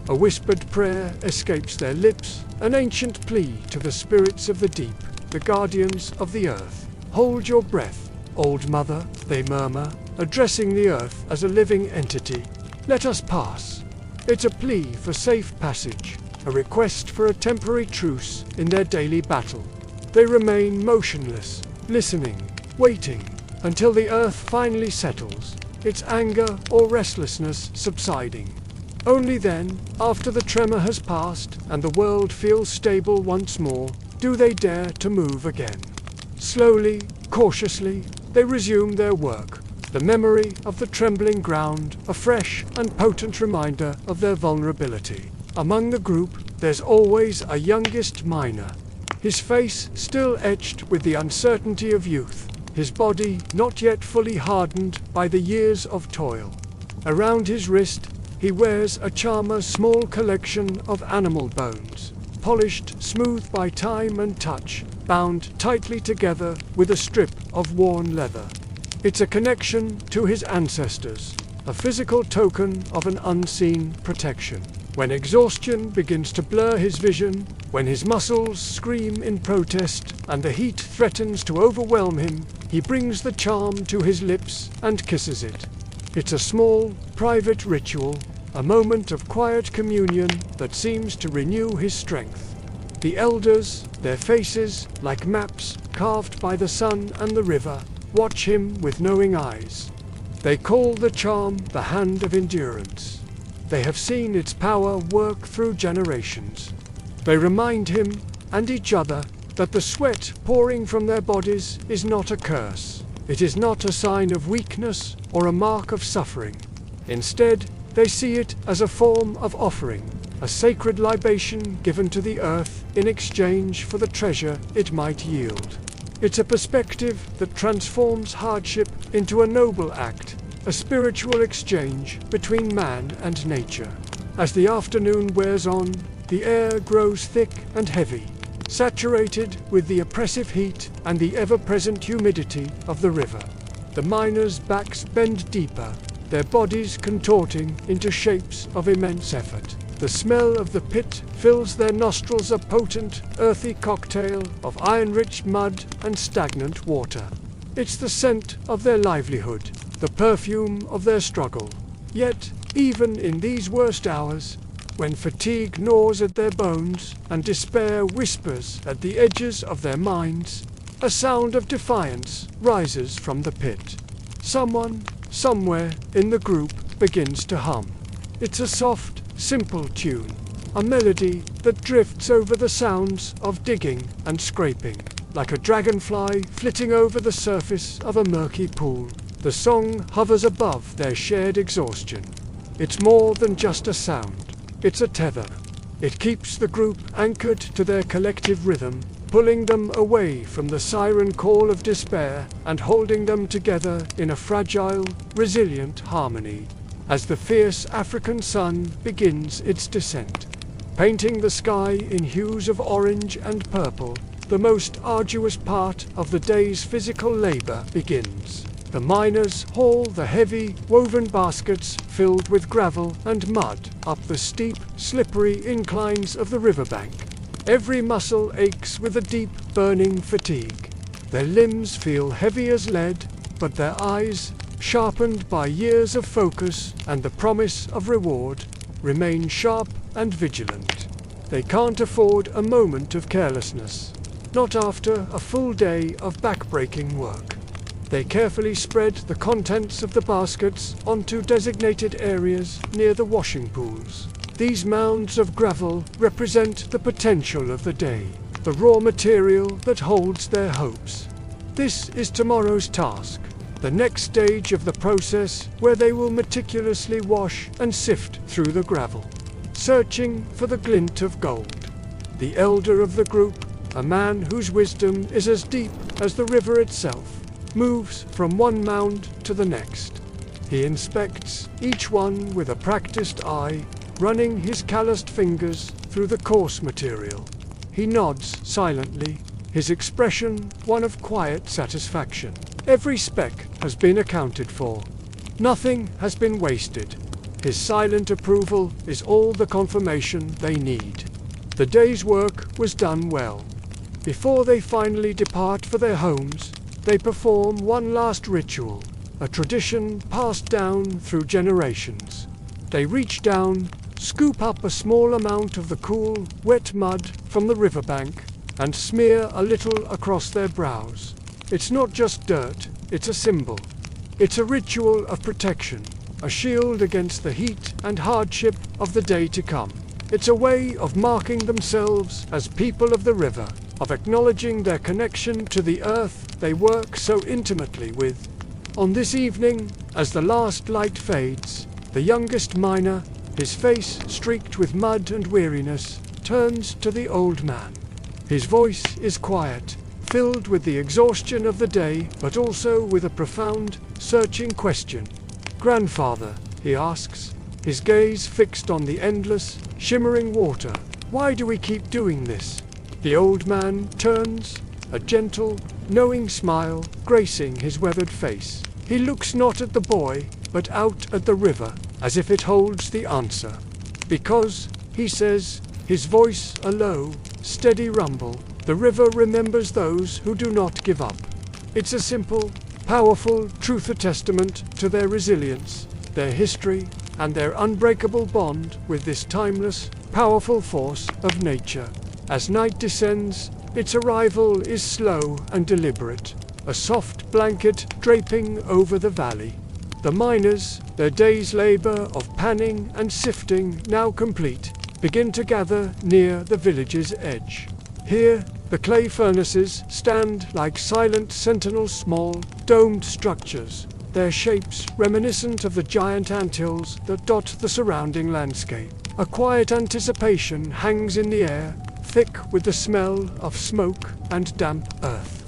A whispered prayer escapes their lips, an ancient plea to the spirits of the deep, the guardians of the earth. "Hold your breath, old mother," they murmur, addressing the earth as a living entity. "Let us pass." It's a plea for safe passage, a request for a temporary truce in their daily battle. They remain motionless, listening, waiting, until the earth finally settles, its anger or restlessness subsiding. Only then, after the tremor has passed and the world feels stable once more, do they dare to move again. Slowly, cautiously, they resume their work, the memory of the trembling ground, a fresh and potent reminder of their vulnerability. Among the group, there's always a youngest miner, his face still etched with the uncertainty of youth, his body not yet fully hardened by the years of toil. Around his wrist, he wears a charmer's small collection of animal bones, polished smooth by time and touch, bound tightly together with a strip of worn leather. It's a connection to his ancestors, a physical token of an unseen protection. When exhaustion begins to blur his vision, when his muscles scream in protest and the heat threatens to overwhelm him, he brings the charm to his lips and kisses it. It's a small, private ritual, a moment of quiet communion that seems to renew his strength. The elders, their faces like maps carved by the sun and the river, watch him with knowing eyes. They call the charm the hand of endurance. They have seen its power work through generations. They remind him and each other that the sweat pouring from their bodies is not a curse. It is not a sign of weakness or a mark of suffering. Instead, they see it as a form of offering, a sacred libation given to the earth in exchange for the treasure it might yield. It's a perspective that transforms hardship into a noble act, a spiritual exchange between man and nature. As the afternoon wears on, the air grows thick and heavy, saturated with the oppressive heat and the ever-present humidity of the river. The miners' backs bend deeper, their bodies contorting into shapes of immense effort. The smell of the pit fills their nostrils, a potent, earthy cocktail of iron-rich mud and stagnant water. It's the scent of their livelihood, the perfume of their struggle. Yet, even in these worst hours, when fatigue gnaws at their bones and despair whispers at the edges of their minds, a sound of defiance rises from the pit. Someone, somewhere in the group, begins to hum. It's a soft, simple tune, a melody that drifts over the sounds of digging and scraping, like a dragonfly flitting over the surface of a murky pool. The song hovers above their shared exhaustion. It's more than just a sound. It's a tether. It keeps the group anchored to their collective rhythm, pulling them away from the siren call of despair and holding them together in a fragile, resilient harmony. As the fierce African sun begins its descent, painting the sky in hues of orange and purple, the most arduous part of the day's physical labor begins. The miners haul the heavy, woven baskets filled with gravel and mud up the steep, slippery inclines of the riverbank. Every muscle aches with a deep, burning fatigue. Their limbs feel heavy as lead, but their eyes, sharpened by years of focus and the promise of reward, remain sharp and vigilant. They can't afford a moment of carelessness, not after a full day of backbreaking work. They carefully spread the contents of the baskets onto designated areas near the washing pools. These mounds of gravel represent the potential of the day, the raw material that holds their hopes. This is tomorrow's task, the next stage of the process where they will meticulously wash and sift through the gravel, searching for the glint of gold. The elder of the group, a man whose wisdom is as deep as the river itself, moves from one mound to the next. He inspects each one with a practiced eye, running his calloused fingers through the coarse material. He nods silently, his expression one of quiet satisfaction. Every speck has been accounted for. Nothing has been wasted. His silent approval is all the confirmation they need. The day's work was done well. Before they finally depart for their homes, they perform one last ritual, a tradition passed down through generations. They reach down, scoop up a small amount of the cool, wet mud from the riverbank, and smear a little across their brows. It's not just dirt, it's a symbol. It's a ritual of protection, a shield against the heat and hardship of the day to come. It's a way of marking themselves as people of the river, of acknowledging their connection to the earth they work so intimately with. On this evening, as the last light fades, the youngest miner, his face streaked with mud and weariness, turns to the old man. His voice is quiet, filled with the exhaustion of the day, but also with a profound, searching question. "Grandfather," he asks, his gaze fixed on the endless, shimmering water, "why do we keep doing this?" The old man turns, a gentle, knowing smile gracing his weathered face. He looks not at the boy, but out at the river, as if it holds the answer. "Because," he says, his voice a low, steady rumble, "the river remembers those who do not give up." It's a simple, powerful truth, a testament to their resilience, their history, and their unbreakable bond with this timeless, powerful force of nature. As night descends, its arrival is slow and deliberate, a soft blanket draping over the valley. The miners, their day's labor of panning and sifting now complete, begin to gather near the village's edge. Here, the clay furnaces stand like silent sentinels, small, domed structures, their shapes reminiscent of the giant anthills that dot the surrounding landscape. A quiet anticipation hangs in the air, thick with the smell of smoke and damp earth.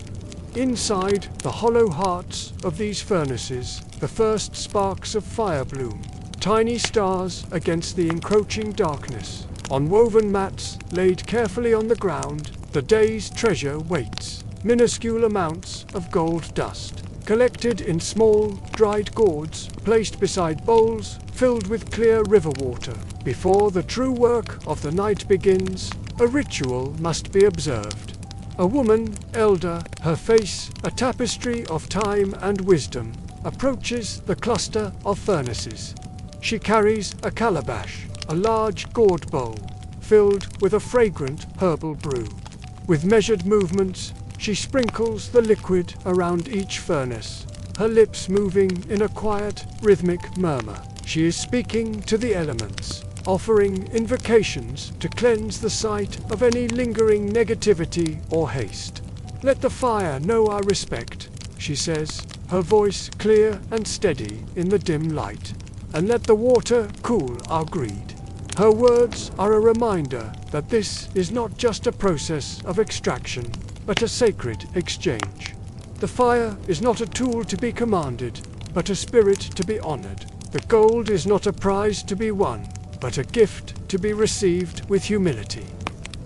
Inside the hollow hearts of these furnaces, the first sparks of fire bloom, tiny stars against the encroaching darkness. On woven mats laid carefully on the ground, the day's treasure waits, minuscule amounts of gold dust, collected in small, dried gourds, placed beside bowls filled with clear river water. Before the true work of the night begins, a ritual must be observed. A woman, elder, her face a tapestry of time and wisdom, approaches the cluster of furnaces. She carries a calabash, a large gourd bowl, filled with a fragrant herbal brew. With measured movements, she sprinkles the liquid around each furnace, her lips moving in a quiet, rhythmic murmur. She is speaking to the elements, offering invocations to cleanse the site of any lingering negativity or haste. "Let the fire know our respect," she says, her voice clear and steady in the dim light. "And let the water cool our greed." Her words are a reminder that this is not just a process of extraction, but a sacred exchange. The fire is not a tool to be commanded, but a spirit to be honored. The gold is not a prize to be won, but a gift to be received with humility.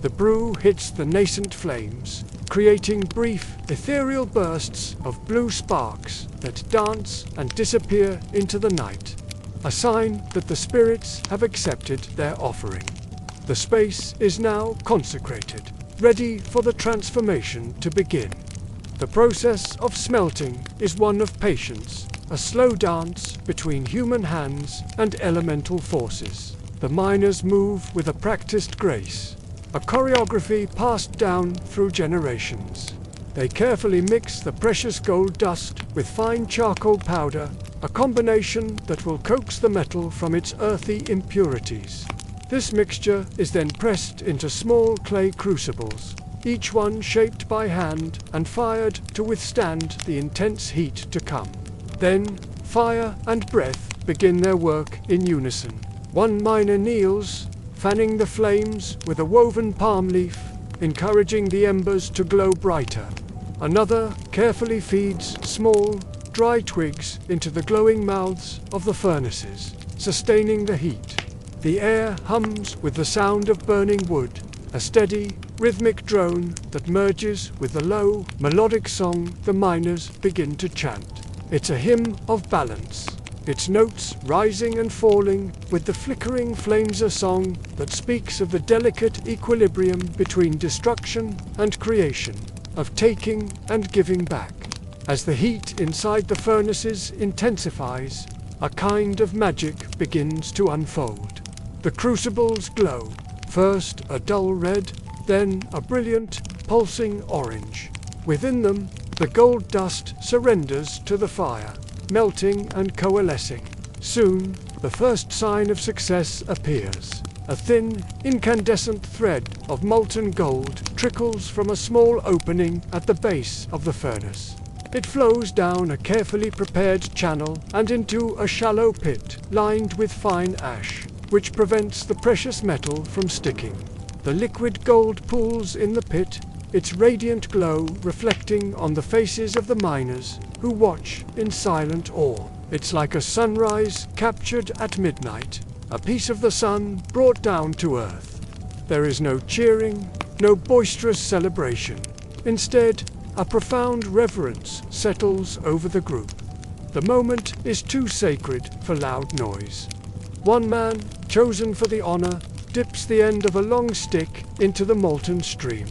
The brew hits the nascent flames, creating brief, ethereal bursts of blue sparks that dance and disappear into the night, a sign that the spirits have accepted their offering. The space is now consecrated, ready for the transformation to begin. The process of smelting is one of patience, a slow dance between human hands and elemental forces. The miners move with a practiced grace, a choreography passed down through generations. They carefully mix the precious gold dust with fine charcoal powder, a combination that will coax the metal from its earthy impurities. This mixture is then pressed into small clay crucibles, each one shaped by hand and fired to withstand the intense heat to come. Then, fire and breath begin their work in unison. One miner kneels, fanning the flames with a woven palm leaf, encouraging the embers to glow brighter. Another carefully feeds small, dry twigs into the glowing mouths of the furnaces, sustaining the heat. The air hums with the sound of burning wood, a steady, rhythmic drone that merges with the low, melodic song the miners begin to chant. It's a hymn of balance, its notes rising and falling with the flickering flames, a song that speaks of the delicate equilibrium between destruction and creation, of taking and giving back. As the heat inside the furnaces intensifies, a kind of magic begins to unfold. The crucibles glow, first a dull red, then a brilliant, pulsing orange. Within them, the gold dust surrenders to the fire, melting and coalescing. Soon, the first sign of success appears. A thin, incandescent thread of molten gold trickles from a small opening at the base of the furnace. It flows down a carefully prepared channel and into a shallow pit lined with fine ash, which prevents the precious metal from sticking. The liquid gold pools in the pit, its radiant glow reflecting on the faces of the miners who watch in silent awe. It's like a sunrise captured at midnight, a piece of the sun brought down to earth. There is no cheering, no boisterous celebration. Instead, a profound reverence settles over the group. The moment is too sacred for loud noise. One man, chosen for the honor, dips the end of a long stick into the molten stream.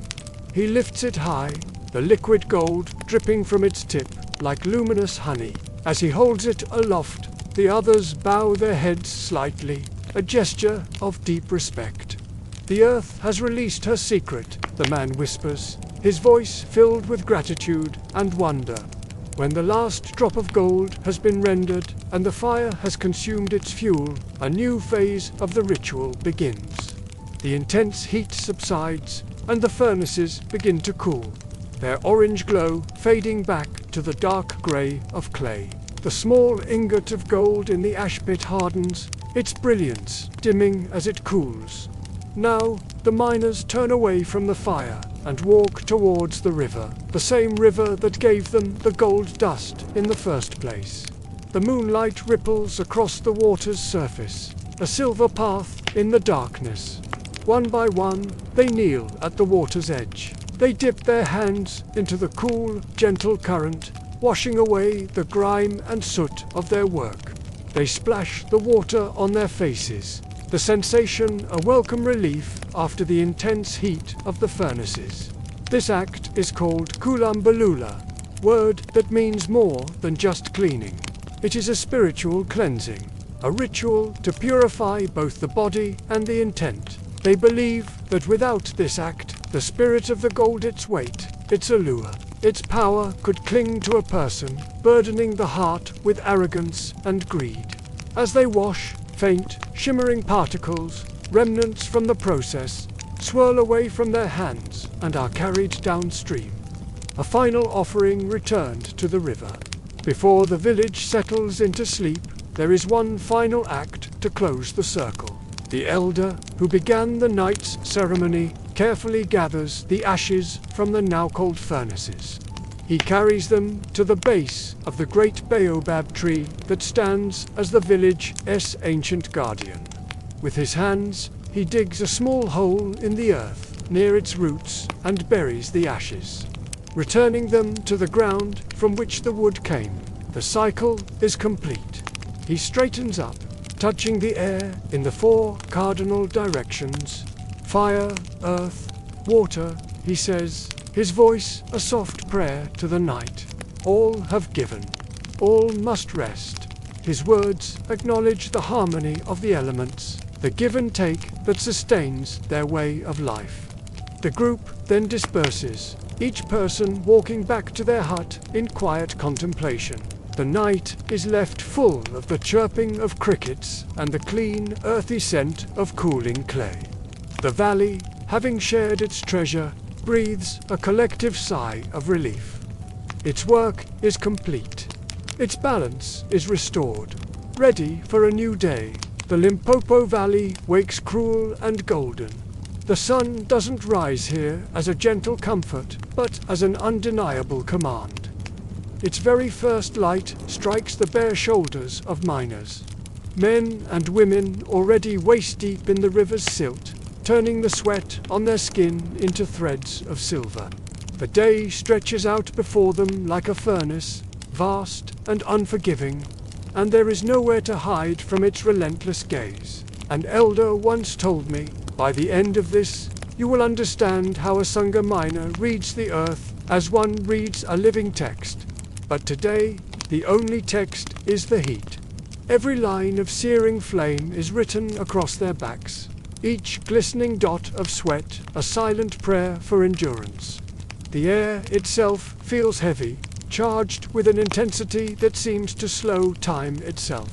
He lifts it high, the liquid gold dripping from its tip like luminous honey. As he holds it aloft, the others bow their heads slightly, a gesture of deep respect. "The earth has released her secret," the man whispers, his voice filled with gratitude and wonder. When the last drop of gold has been rendered and the fire has consumed its fuel, a new phase of the ritual begins. The intense heat subsides and the furnaces begin to cool, their orange glow fading back to the dark grey of clay. The small ingot of gold in the ash pit hardens, its brilliance dimming as it cools. Now, the miners turn away from the fire and walk towards the river, the same river that gave them the gold dust in the first place. The moonlight ripples across the water's surface, a silver path in the darkness. One by one, they kneel at the water's edge. They dip their hands into the cool, gentle current, washing away the grime and soot of their work. They splash the water on their faces, the sensation a welcome relief after the intense heat of the furnaces. This act is called kulambalula, word that means more than just cleaning. It is a spiritual cleansing, a ritual to purify both the body and the intent. They believe that without this act, the spirit of the gold, its weight, its allure, its power could cling to a person, burdening the heart with arrogance and greed. As they wash, faint, shimmering particles, remnants from the process, swirl away from their hands and are carried downstream. A final offering returned to the river. Before the village settles into sleep, there is one final act to close the circle. The elder who began the night's ceremony carefully gathers the ashes from the now cold furnaces. He carries them to the base of the great baobab tree that stands as the village's ancient guardian. With his hands, he digs a small hole in the earth near its roots and buries the ashes, returning them to the ground from which the wood came. The cycle is complete. He straightens up, touching the air in the 4 cardinal directions. Fire, earth, water, he says, his voice a soft prayer to the night. All have given. All must rest. His words acknowledge the harmony of the elements, the give and take that sustains their way of life. The group then disperses, each person walking back to their hut in quiet contemplation. The night is left full of the chirping of crickets and the clean, earthy scent of cooling clay. The valley, having shared its treasure, breathes a collective sigh of relief. Its work is complete. Its balance is restored. Ready for a new day, the Limpopo Valley wakes cruel and golden. The sun doesn't rise here as a gentle comfort, but as an undeniable command. Its very first light strikes the bare shoulders of miners. Men and women already waist-deep in the river's silt, turning the sweat on their skin into threads of silver. The day stretches out before them like a furnace, vast and unforgiving, and there is nowhere to hide from its relentless gaze. An elder once told me, by the end of this, you will understand how a Tsonga miner reads the earth as one reads a living text. But today, the only text is the heat. Every line of searing flame is written across their backs, each glistening dot of sweat a silent prayer for endurance. The air itself feels heavy, charged with an intensity that seems to slow time itself.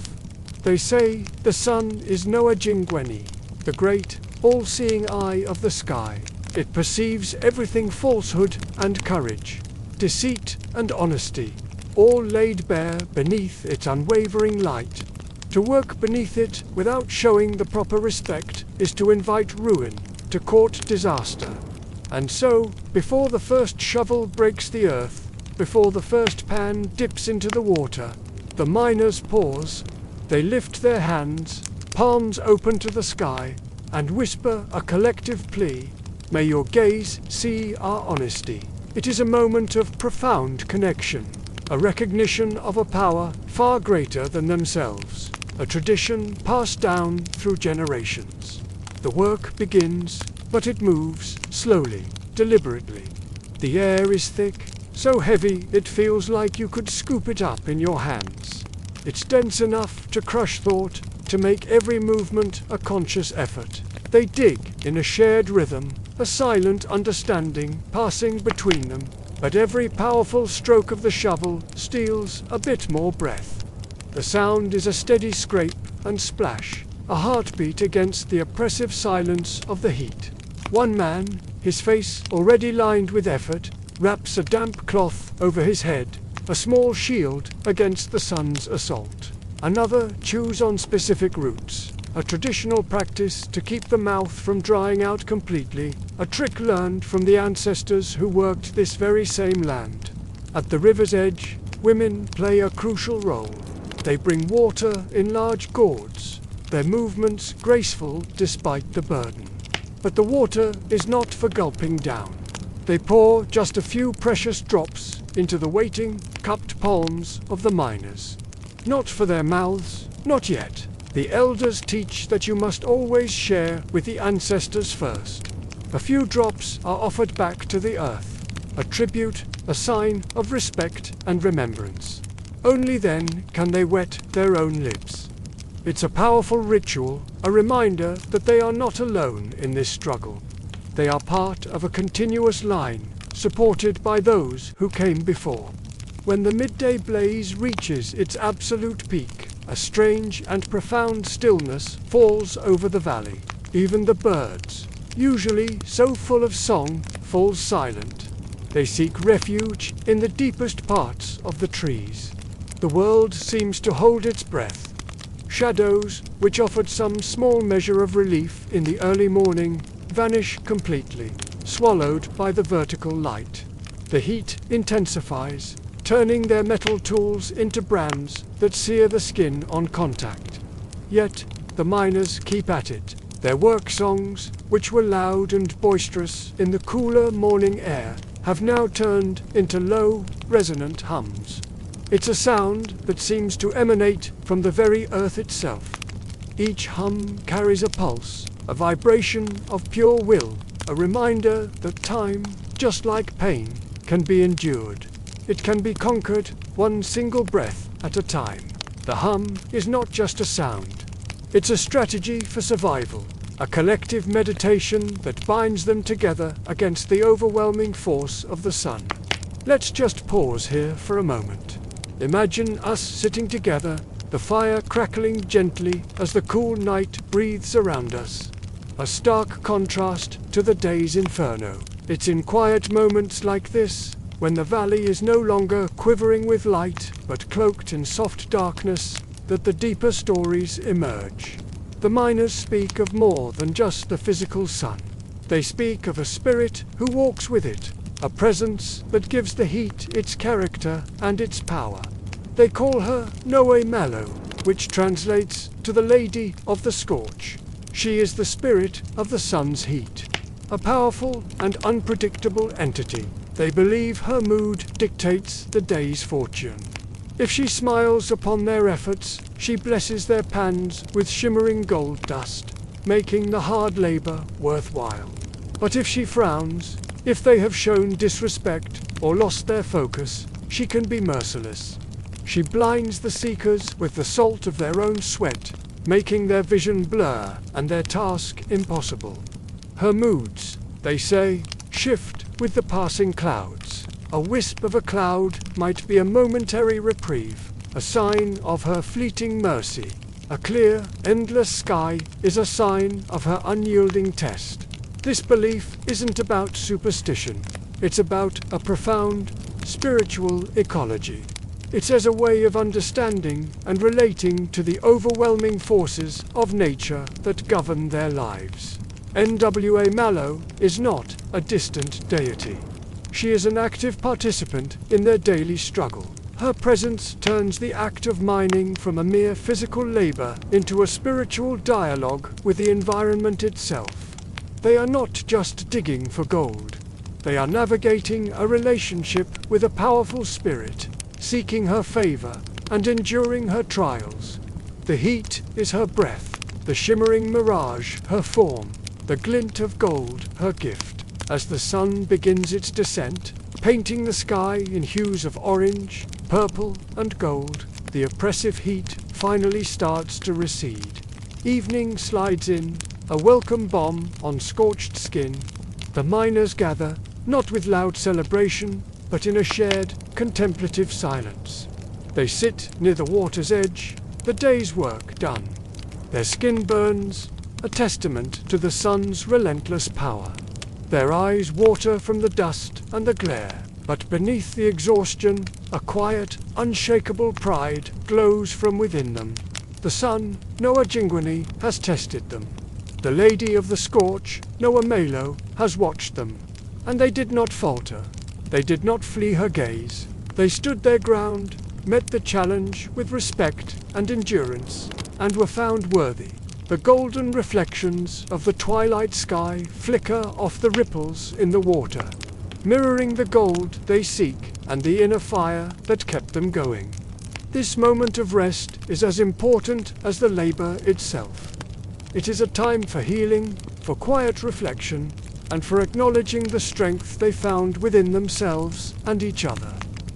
They say the sun is Noa Jingweni, the great, all-seeing eye of the sky. It perceives everything: falsehood and courage, deceit and honesty, all laid bare beneath its unwavering light. To work beneath it without showing the proper respect is to invite ruin, to court disaster. And so, before the first shovel breaks the earth, before the first pan dips into the water, the miners pause. They lift their hands, palms open to the sky, and whisper a collective plea: may your gaze see our honesty. It is a moment of profound connection, a recognition of a power far greater than themselves, a tradition passed down through generations. The work begins, but it moves slowly, deliberately. The air is thick, so heavy it feels like you could scoop it up in your hands. It's dense enough to crush thought, to make every movement a conscious effort. They dig in a shared rhythm, a silent understanding passing between them, but every powerful stroke of the shovel steals a bit more breath. The sound is a steady scrape and splash, a heartbeat against the oppressive silence of the heat. One man, his face already lined with effort, wraps a damp cloth over his head, a small shield against the sun's assault. Another chews on specific roots, a traditional practice to keep the mouth from drying out completely, a trick learned from the ancestors who worked this very same land. At the river's edge, women play a crucial role. They bring water in large gourds, their movements graceful despite the burden. But the water is not for gulping down. They pour just a few precious drops into the waiting, cupped palms of the miners. Not for their mouths, not yet. The elders teach that you must always share with the ancestors first. A few drops are offered back to the earth, a tribute, a sign of respect and remembrance. Only then can they wet their own lips. It's a powerful ritual, a reminder that they are not alone in this struggle. They are part of a continuous line, supported by those who came before. When the midday blaze reaches its absolute peak, a strange and profound stillness falls over the valley. Even the birds, usually so full of song, fall silent. They seek refuge in the deepest parts of the trees. The world seems to hold its breath. Shadows, which offered some small measure of relief in the early morning, vanish completely, swallowed by the vertical light. The heat intensifies, turning their metal tools into brands that sear the skin on contact. Yet, the miners keep at it. Their work songs, which were loud and boisterous in the cooler morning air, have now turned into low, resonant hums. It's a sound that seems to emanate from the very earth itself. Each hum carries a pulse, a vibration of pure will, a reminder that time, just like pain, can be endured. It can be conquered one single breath at a time. The hum is not just a sound. It's a strategy for survival, a collective meditation that binds them together against the overwhelming force of the sun. Let's just pause here for a moment. Imagine us sitting together, the fire crackling gently as the cool night breathes around us. A stark contrast to the day's inferno. It's in quiet moments like this, when the valley is no longer quivering with light, but cloaked in soft darkness, that the deeper stories emerge. The miners speak of more than just the physical sun. They speak of a spirit who walks with it, a presence that gives the heat its character and its power. They call her Noe Mallow, which translates to the Lady of the Scorch. She is the spirit of the sun's heat, a powerful and unpredictable entity. They believe her mood dictates the day's fortune. If she smiles upon their efforts, she blesses their pans with shimmering gold dust, making the hard labor worthwhile. But if she frowns, if they have shown disrespect or lost their focus, she can be merciless. She blinds the seekers with the salt of their own sweat, making their vision blur and their task impossible. Her moods, they say, shift with the passing clouds. A wisp of a cloud might be a momentary reprieve, a sign of her fleeting mercy. A clear, endless sky is a sign of her unyielding test. This belief isn't about superstition. It's about a profound, spiritual ecology. It's as a way of understanding and relating to the overwhelming forces of nature that govern their lives. NWA Mallow is not a distant deity. She is an active participant in their daily struggle. Her presence turns the act of mining from a mere physical labor into a spiritual dialogue with the environment itself. They are not just digging for gold. They are navigating a relationship with a powerful spirit, seeking her favor and enduring her trials. The heat is her breath, the shimmering mirage her form, the glint of gold her gift. As the sun begins its descent, painting the sky in hues of orange, purple, and gold, the oppressive heat finally starts to recede. Evening slides in, a welcome balm on scorched skin. The miners gather, not with loud celebration, but in a shared, contemplative silence. They sit near the water's edge, the day's work done. Their skin burns, a testament to the sun's relentless power. Their eyes water from the dust and the glare, but beneath the exhaustion, a quiet, unshakable pride glows from within them. The sun, Noah Jingwini, has tested them. The Lady of the Scorch, Noah Malo, has watched them. And they did not falter. They did not flee her gaze. They stood their ground, met the challenge with respect and endurance, and were found worthy. The golden reflections of the twilight sky flicker off the ripples in the water, mirroring the gold they seek and the inner fire that kept them going. This moment of rest is as important as the labor itself. It is a time for healing, for quiet reflection, and for acknowledging the strength they found within themselves and each other.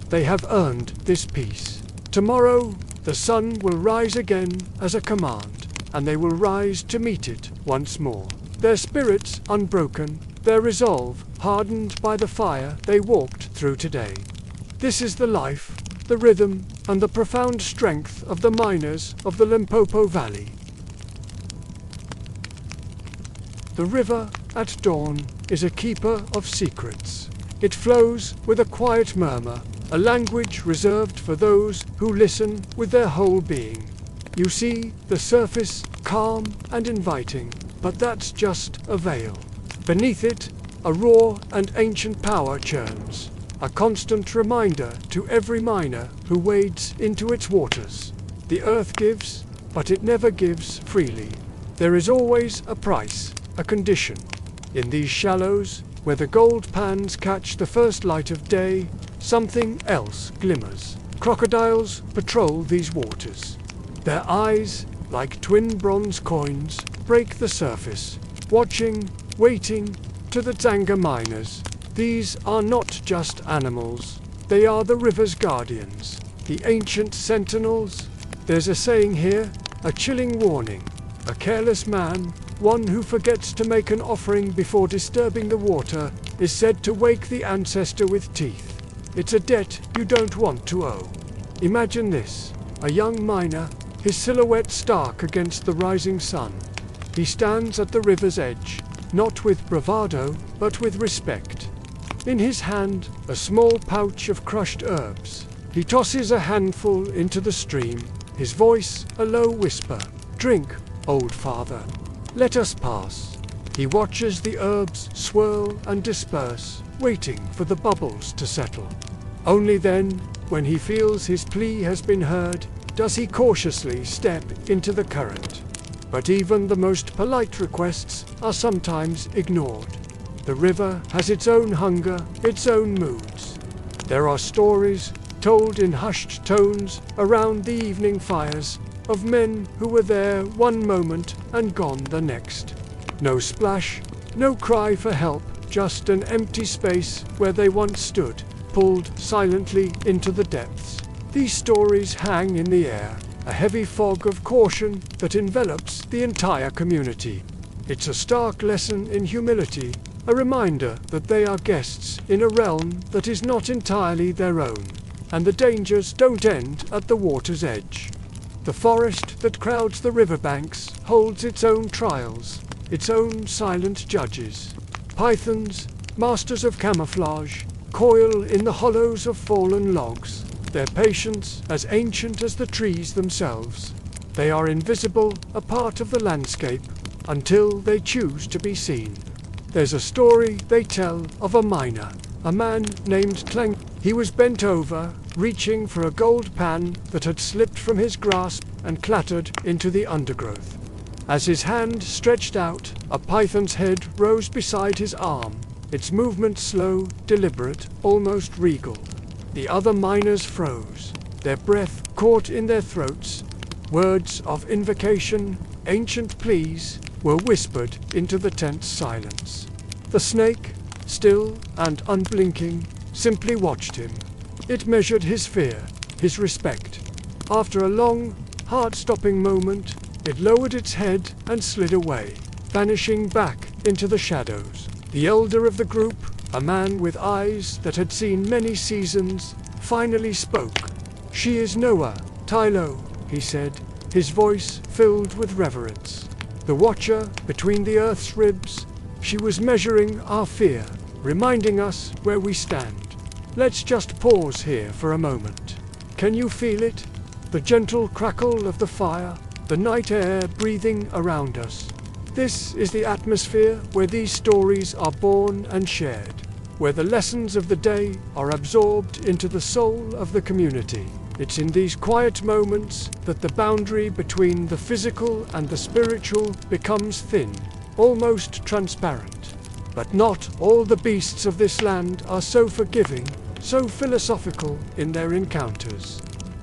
They have earned this peace. Tomorrow, the sun will rise again as a command, and they will rise to meet it once more. Their spirits unbroken, their resolve hardened by the fire they walked through today. This is the life, the rhythm, and the profound strength of the miners of the Limpopo Valley. The river at dawn is a keeper of secrets. It flows with a quiet murmur, a language reserved for those who listen with their whole being. You see the surface calm and inviting, but that's just a veil. Beneath it, a raw and ancient power churns, a constant reminder to every miner who wades into its waters. The earth gives, but it never gives freely. There is always a price, a condition. In these shallows, where the gold pans catch the first light of day, something else glimmers. Crocodiles patrol these waters. Their eyes, like twin bronze coins, break the surface, watching, waiting, to the Tsonga miners. These are not just animals. They are the river's guardians, the ancient sentinels. There's a saying here, a chilling warning. A careless man, one who forgets to make an offering before disturbing the water, is said to wake the ancestor with teeth. It's a debt you don't want to owe. Imagine this, a young miner, his silhouette stark against the rising sun. He stands at the river's edge, not with bravado, but with respect. In his hand, a small pouch of crushed herbs. He tosses a handful into the stream, his voice a low whisper. "Drink, old father. Let us pass." He watches the herbs swirl and disperse, waiting for the bubbles to settle. Only then, when he feels his plea has been heard, does he cautiously step into the current. But even the most polite requests are sometimes ignored. The river has its own hunger, its own moods. There are stories, told in hushed tones around the evening fires, of men who were there one moment and gone the next. No splash, no cry for help, just an empty space where they once stood, pulled silently into the depths. These stories hang in the air, a heavy fog of caution that envelops the entire community. It's a stark lesson in humility, a reminder that they are guests in a realm that is not entirely their own, and the dangers don't end at the water's edge. The forest that crowds the riverbanks holds its own trials, its own silent judges. Pythons, masters of camouflage, coil in the hollows of fallen logs, their patience as ancient as the trees themselves. They are invisible, a part of the landscape, until they choose to be seen. There's a story they tell of a miner, a man named Tsonga. He was bent over, reaching for a gold pan that had slipped from his grasp and clattered into the undergrowth. As his hand stretched out, a python's head rose beside his arm, its movement slow, deliberate, almost regal. The other miners froze, their breath caught in their throats. Words of invocation, ancient pleas, were whispered into the tense silence. The snake, still and unblinking, simply watched him. It measured his fear, his respect. After a long, heart-stopping moment, it lowered its head and slid away, vanishing back into the shadows. The elder of the group, a man with eyes that had seen many seasons, finally spoke. "She is Noah, Tylo," he said, his voice filled with reverence. The watcher between the earth's ribs, she was measuring our fear, reminding us where we stand. Let's just pause here for a moment. Can you feel it? The gentle crackle of the fire, the night air breathing around us. This is the atmosphere where these stories are born and shared, where the lessons of the day are absorbed into the soul of the community. It's in these quiet moments that the boundary between the physical and the spiritual becomes thin, almost transparent. But not all the beasts of this land are so forgiving, so philosophical in their encounters.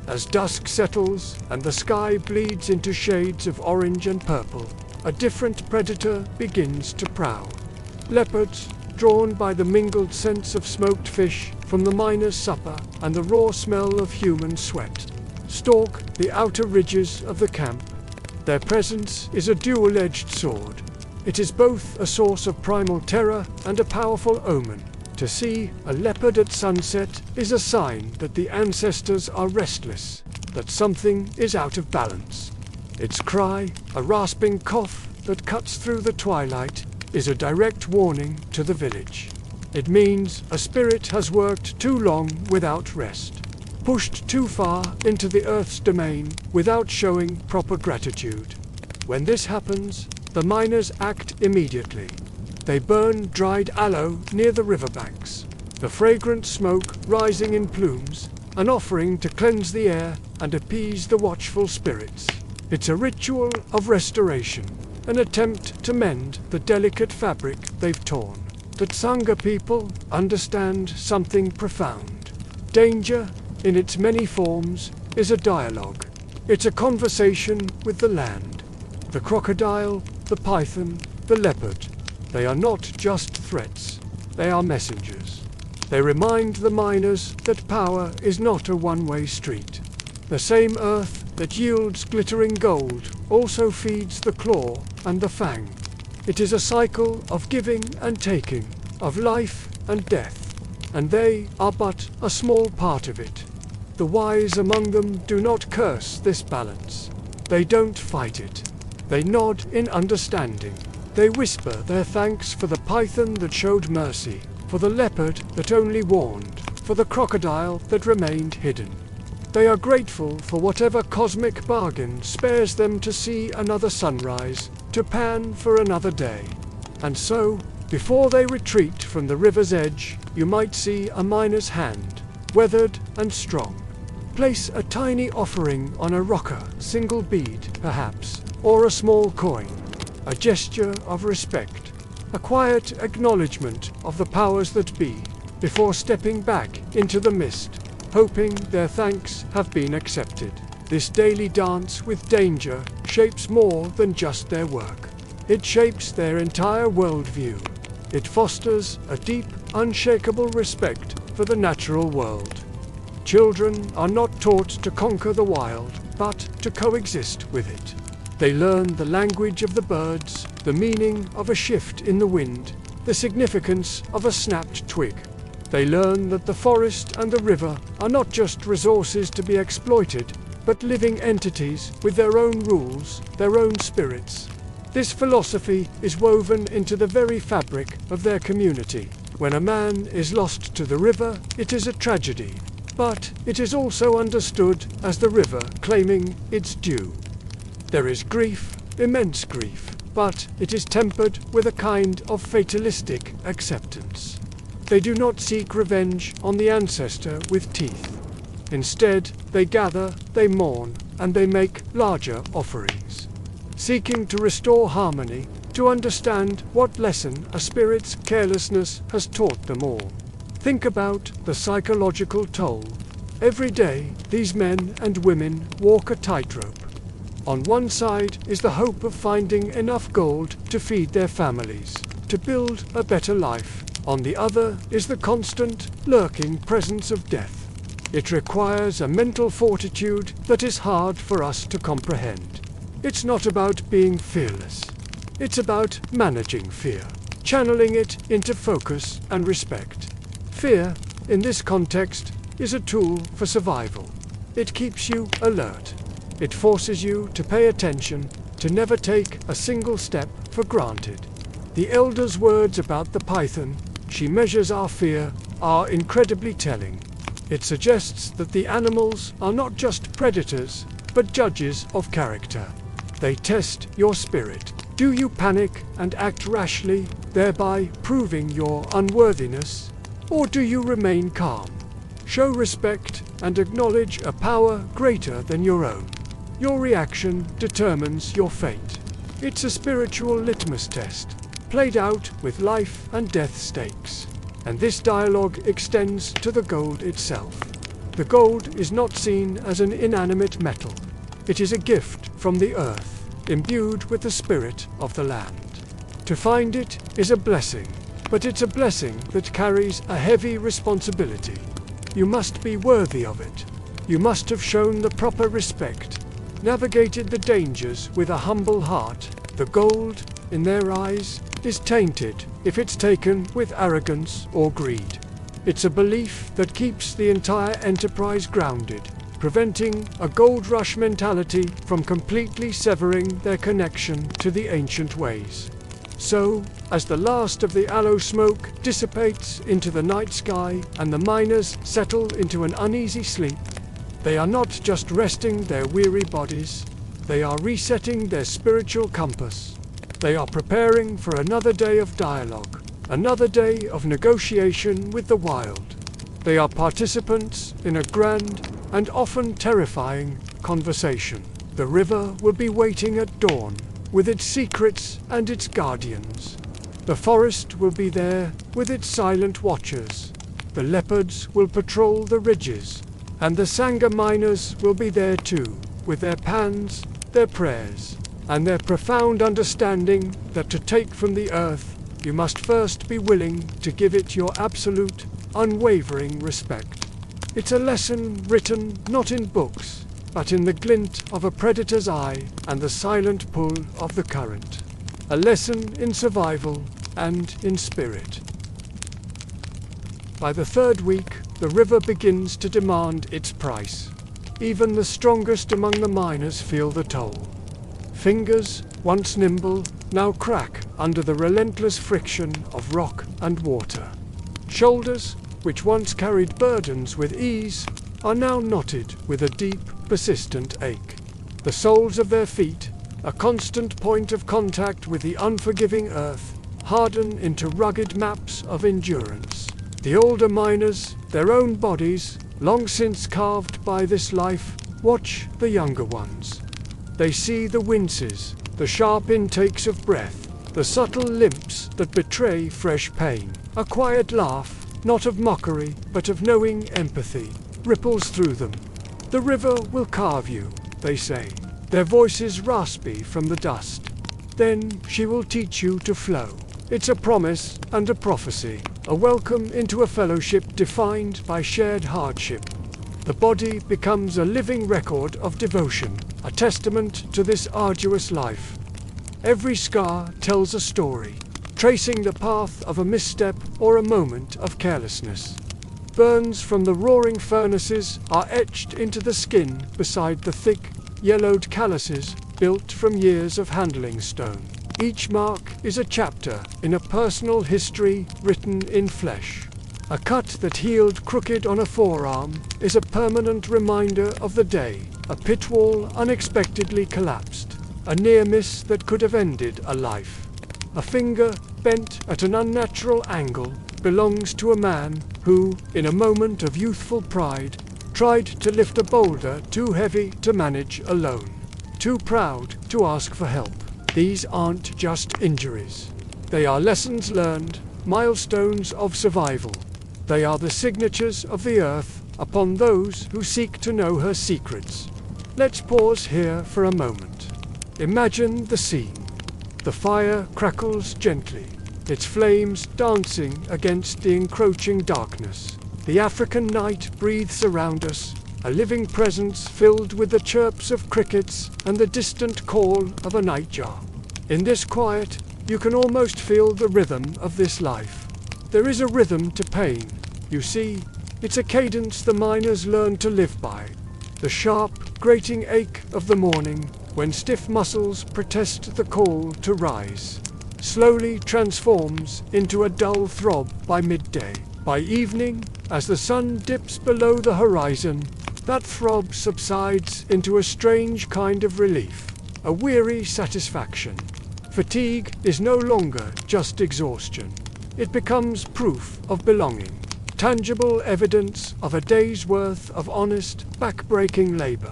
As dusk settles and the sky bleeds into shades of orange and purple, a different predator begins to prowl. Leopards, drawn by the mingled scents of smoked fish from the miner's supper and the raw smell of human sweat, stalk the outer ridges of the camp. Their presence is a dual-edged sword. It is both a source of primal terror and a powerful omen. To see a leopard at sunset is a sign that the ancestors are restless, that something is out of balance. Its cry, a rasping cough that cuts through the twilight, is a direct warning to the village. It means a spirit has worked too long without rest, pushed too far into the earth's domain without showing proper gratitude. When this happens, the miners act immediately. They burn dried aloe near the riverbanks, the fragrant smoke rising in plumes, an offering to cleanse the air and appease the watchful spirits. It's a ritual of restoration, an attempt to mend the delicate fabric they've torn. The Tsonga people understand something profound. Danger, in its many forms, is a dialogue. It's a conversation with the land. The crocodile, the python, the leopard. They are not just threats, they are messengers. They remind the miners that power is not a one-way street. The same earth that yields glittering gold also feeds the claw and the fang. It is a cycle of giving and taking, of life and death, and they are but a small part of it. The wise among them do not curse this balance. They don't fight it. They nod in understanding. They whisper their thanks for the python that showed mercy, for the leopard that only warned, for the crocodile that remained hidden. They are grateful for whatever cosmic bargain spares them to see another sunrise, to pan for another day. And so, before they retreat from the river's edge, you might see a miner's hand, weathered and strong. Place a tiny offering on a rocker, single bead, perhaps, or a small coin, a gesture of respect, a quiet acknowledgement of the powers that be, before stepping back into the mist, hoping their thanks have been accepted. This daily dance with danger shapes more than just their work. It shapes their entire worldview. It fosters a deep, unshakable respect for the natural world. Children are not taught to conquer the wild, but to coexist with it. They learn the language of the birds, the meaning of a shift in the wind, the significance of a snapped twig. They learn that the forest and the river are not just resources to be exploited, but living entities with their own rules, their own spirits. This philosophy is woven into the very fabric of their community. When a man is lost to the river, it is a tragedy, but it is also understood as the river claiming its due. There is grief, immense grief, but it is tempered with a kind of fatalistic acceptance. They do not seek revenge on the ancestor with teeth. Instead, they gather, they mourn, and they make larger offerings, seeking to restore harmony, to understand what lesson a spirit's carelessness has taught them all. Think about the psychological toll. Every day, these men and women walk a tightrope. On one side is the hope of finding enough gold to feed their families, to build a better life. On the other is the constant, lurking presence of death. It requires a mental fortitude that is hard for us to comprehend. It's not about being fearless. It's about managing fear, channeling it into focus and respect. Fear, in this context, is a tool for survival. It keeps you alert. It forces you to pay attention, to never take a single step for granted. The elder's words about the python, "She measures our fear," are incredibly telling. It suggests that the animals are not just predators, but judges of character. They test your spirit. Do you panic and act rashly, thereby proving your unworthiness? Or do you remain calm? Show respect and acknowledge a power greater than your own. Your reaction determines your fate. It's a spiritual litmus test, played out with life and death stakes. And this dialogue extends to the gold itself. The gold is not seen as an inanimate metal. It is a gift from the earth, imbued with the spirit of the land. To find it is a blessing, but it's a blessing that carries a heavy responsibility. You must be worthy of it. You must have shown the proper respect, navigated the dangers with a humble heart. The gold, in their eyes, is tainted if it's taken with arrogance or greed. It's a belief that keeps the entire enterprise grounded, preventing a gold rush mentality from completely severing their connection to the ancient ways. So, as the last of the aloe smoke dissipates into the night sky and the miners settle into an uneasy sleep, they are not just resting their weary bodies, they are resetting their spiritual compass. They are preparing for another day of dialogue, another day of negotiation with the wild. They are participants in a grand and often terrifying conversation. The river will be waiting at dawn, with its secrets and its guardians. The forest will be there with its silent watchers. The leopards will patrol the ridges, and the Tsonga miners will be there too, with their pans, their prayers, and their profound understanding that to take from the earth, you must first be willing to give it your absolute, unwavering respect. It's a lesson written not in books, but in the glint of a predator's eye and the silent pull of the current. A lesson in survival and in spirit. By the third week, the river begins to demand its price. Even the strongest among the miners feel the toll. Fingers, once nimble, now crack under the relentless friction of rock and water. Shoulders, which once carried burdens with ease, are now knotted with a deep, persistent ache. The soles of their feet, a constant point of contact with the unforgiving earth, harden into rugged maps of endurance. The older miners, their own bodies, long since carved by this life, watch the younger ones. They see the winces, the sharp intakes of breath, the subtle limps that betray fresh pain. A quiet laugh, not of mockery, but of knowing empathy, ripples through them. The river will carve you, they say, their voices raspy from the dust. Then she will teach you to flow. It's a promise and a prophecy, a welcome into a fellowship defined by shared hardship. The body becomes a living record of devotion, a testament to this arduous life. Every scar tells a story, tracing the path of a misstep or a moment of carelessness. Burns from the roaring furnaces are etched into the skin beside the thick, yellowed calluses built from years of handling stone. Each mark is a chapter in a personal history written in flesh. A cut that healed crooked on a forearm is a permanent reminder of the day a pit wall unexpectedly collapsed, a near miss that could have ended a life. A finger bent at an unnatural angle belongs to a man who, in a moment of youthful pride, tried to lift a boulder too heavy to manage alone, too proud to ask for help. These aren't just injuries. They are lessons learned, milestones of survival. They are the signatures of the earth upon those who seek to know her secrets. Let's pause here for a moment. Imagine the scene. The fire crackles gently, its flames dancing against the encroaching darkness. The African night breathes around us, a living presence filled with the chirps of crickets and the distant call of a nightjar. In this quiet, you can almost feel the rhythm of this life. There is a rhythm to pain, you see. It's a cadence the miners learn to live by. The sharp, grating ache of the morning, when stiff muscles protest the call to rise, slowly transforms into a dull throb by midday. By evening, as the sun dips below the horizon, that throb subsides into a strange kind of relief, a weary satisfaction. Fatigue is no longer just exhaustion. It becomes proof of belonging, tangible evidence of a day's worth of honest, back-breaking labor.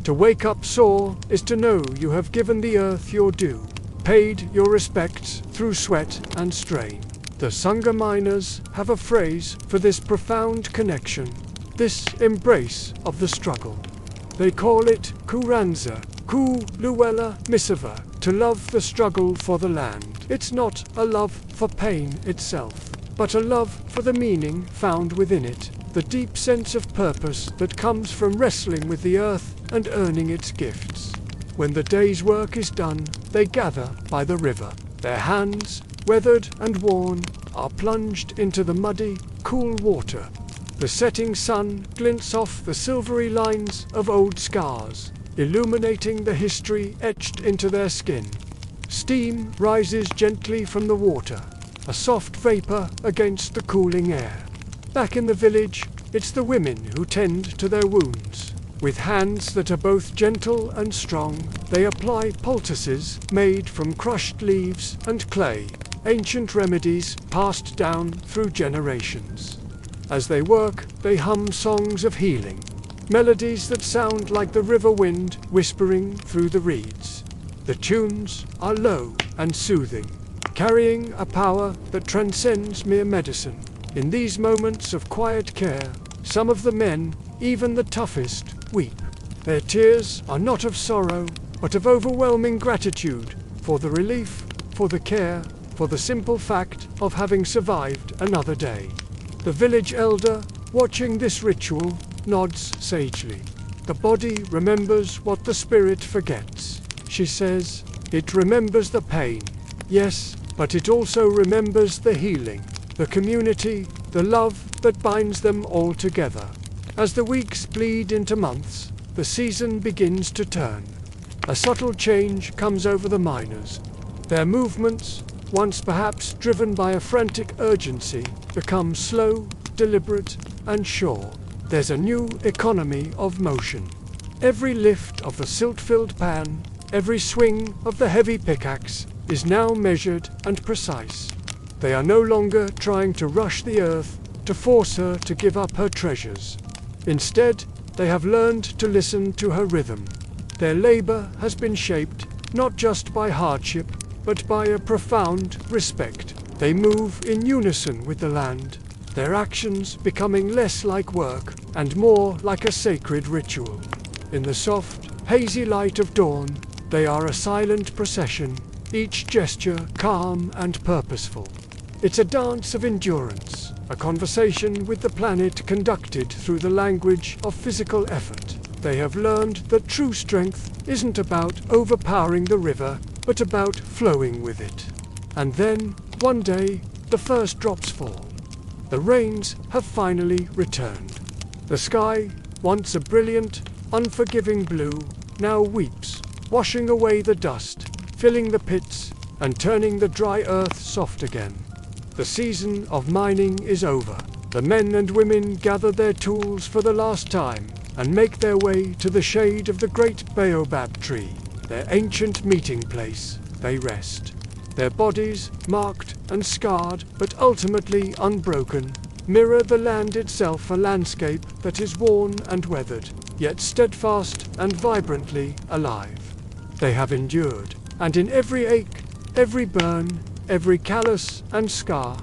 To wake up sore is to know you have given the earth your due, paid your respects through sweat and strain. The Tsonga miners have a phrase for this profound connection, this embrace of the struggle. They call it Kuranza, Ku Luella Misava, to love the struggle for the land. It's not a love for pain itself, but a love for the meaning found within it, the deep sense of purpose that comes from wrestling with the earth and earning its gifts. When the day's work is done, they gather by the river. Their hands, weathered and worn, are plunged into the muddy, cool water. The setting sun glints off the silvery lines of old scars, illuminating the history etched into their skin. Steam rises gently from the water, a soft vapor against the cooling air. Back in the village, it's the women who tend to their wounds. With hands that are both gentle and strong, they apply poultices made from crushed leaves and clay, ancient remedies passed down through generations. As they work, they hum songs of healing, melodies that sound like the river wind whispering through the reeds. The tunes are low and soothing, carrying a power that transcends mere medicine. In these moments of quiet care, some of the men, even the toughest, weep. Their tears are not of sorrow, but of overwhelming gratitude for the relief, for the care, for the simple fact of having survived another day. The village elder, watching this ritual, nods sagely. The body remembers what the spirit forgets. She says, it remembers the pain, yes, but it also remembers the healing, the community, the love that binds them all together. As the weeks bleed into months, the season begins to turn. A subtle change comes over the miners. Their movements, once perhaps driven by a frantic urgency, become slow, deliberate, and sure. There's a new economy of motion. Every lift of the silt-filled pan, every swing of the heavy pickaxe is now measured and precise. They are no longer trying to rush the earth, to force her to give up her treasures. Instead, they have learned to listen to her rhythm. Their labor has been shaped not just by hardship, but by a profound respect. They move in unison with the land, their actions becoming less like work and more like a sacred ritual. In the soft, hazy light of dawn, they are a silent procession, each gesture calm and purposeful. It's a dance of endurance, a conversation with the planet conducted through the language of physical effort. They have learned that true strength isn't about overpowering the river, but about flowing with it. And then, one day, the first drops fall. The rains have finally returned. The sky, once a brilliant, unforgiving blue, now weeps, washing away the dust, filling the pits, and turning the dry earth soft again. The season of mining is over. The men and women gather their tools for the last time and make their way to the shade of the great baobab tree. Their ancient meeting place, they rest. Their bodies, marked and scarred, but ultimately unbroken, mirror the land itself, a landscape that is worn and weathered, yet steadfast and vibrantly alive. They have endured, and in every ache, every burn, every callus and scar,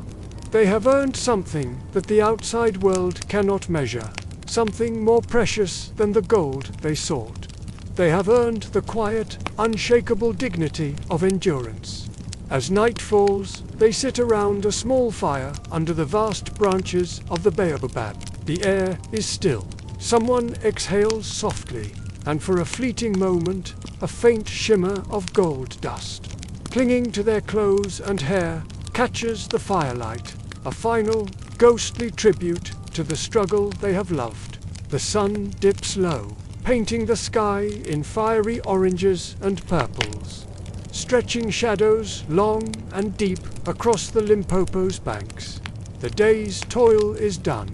they have earned something that the outside world cannot measure, something more precious than the gold they sought. They have earned the quiet, unshakable dignity of endurance. As night falls, they sit around a small fire under the vast branches of the baobab. The air is still. Someone exhales softly, and for a fleeting moment, a faint shimmer of gold dust, clinging to their clothes and hair, catches the firelight, a final, ghostly tribute to the struggle they have loved. The sun dips low, painting the sky in fiery oranges and purples, stretching shadows long and deep across the Limpopo's banks. The day's toil is done.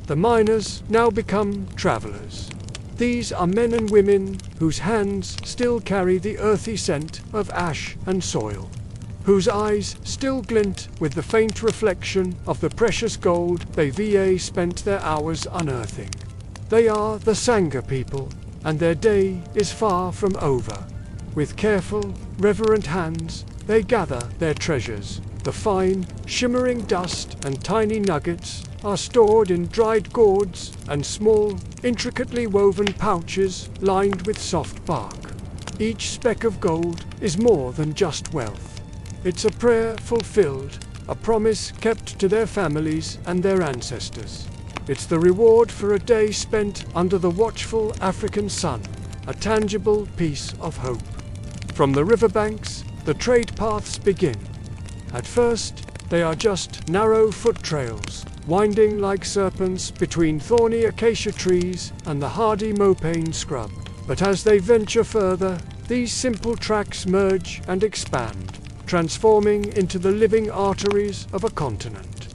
The miners now become travelers. These are men and women whose hands still carry the earthy scent of ash and soil, whose eyes still glint with the faint reflection of the precious gold they spent their hours unearthing. They are the Tsonga people, and their day is far from over. With careful, reverent hands, they gather their treasures. The fine, shimmering dust and tiny nuggets are stored in dried gourds and small, intricately woven pouches lined with soft bark. Each speck of gold is more than just wealth. It's a prayer fulfilled, a promise kept to their families and their ancestors. It's the reward for a day spent under the watchful African sun, a tangible piece of hope. From the riverbanks, the trade paths begin. At first, they are just narrow foot trails, winding like serpents between thorny acacia trees and the hardy mopane scrub. But as they venture further, these simple tracks merge and expand, transforming into the living arteries of a continent.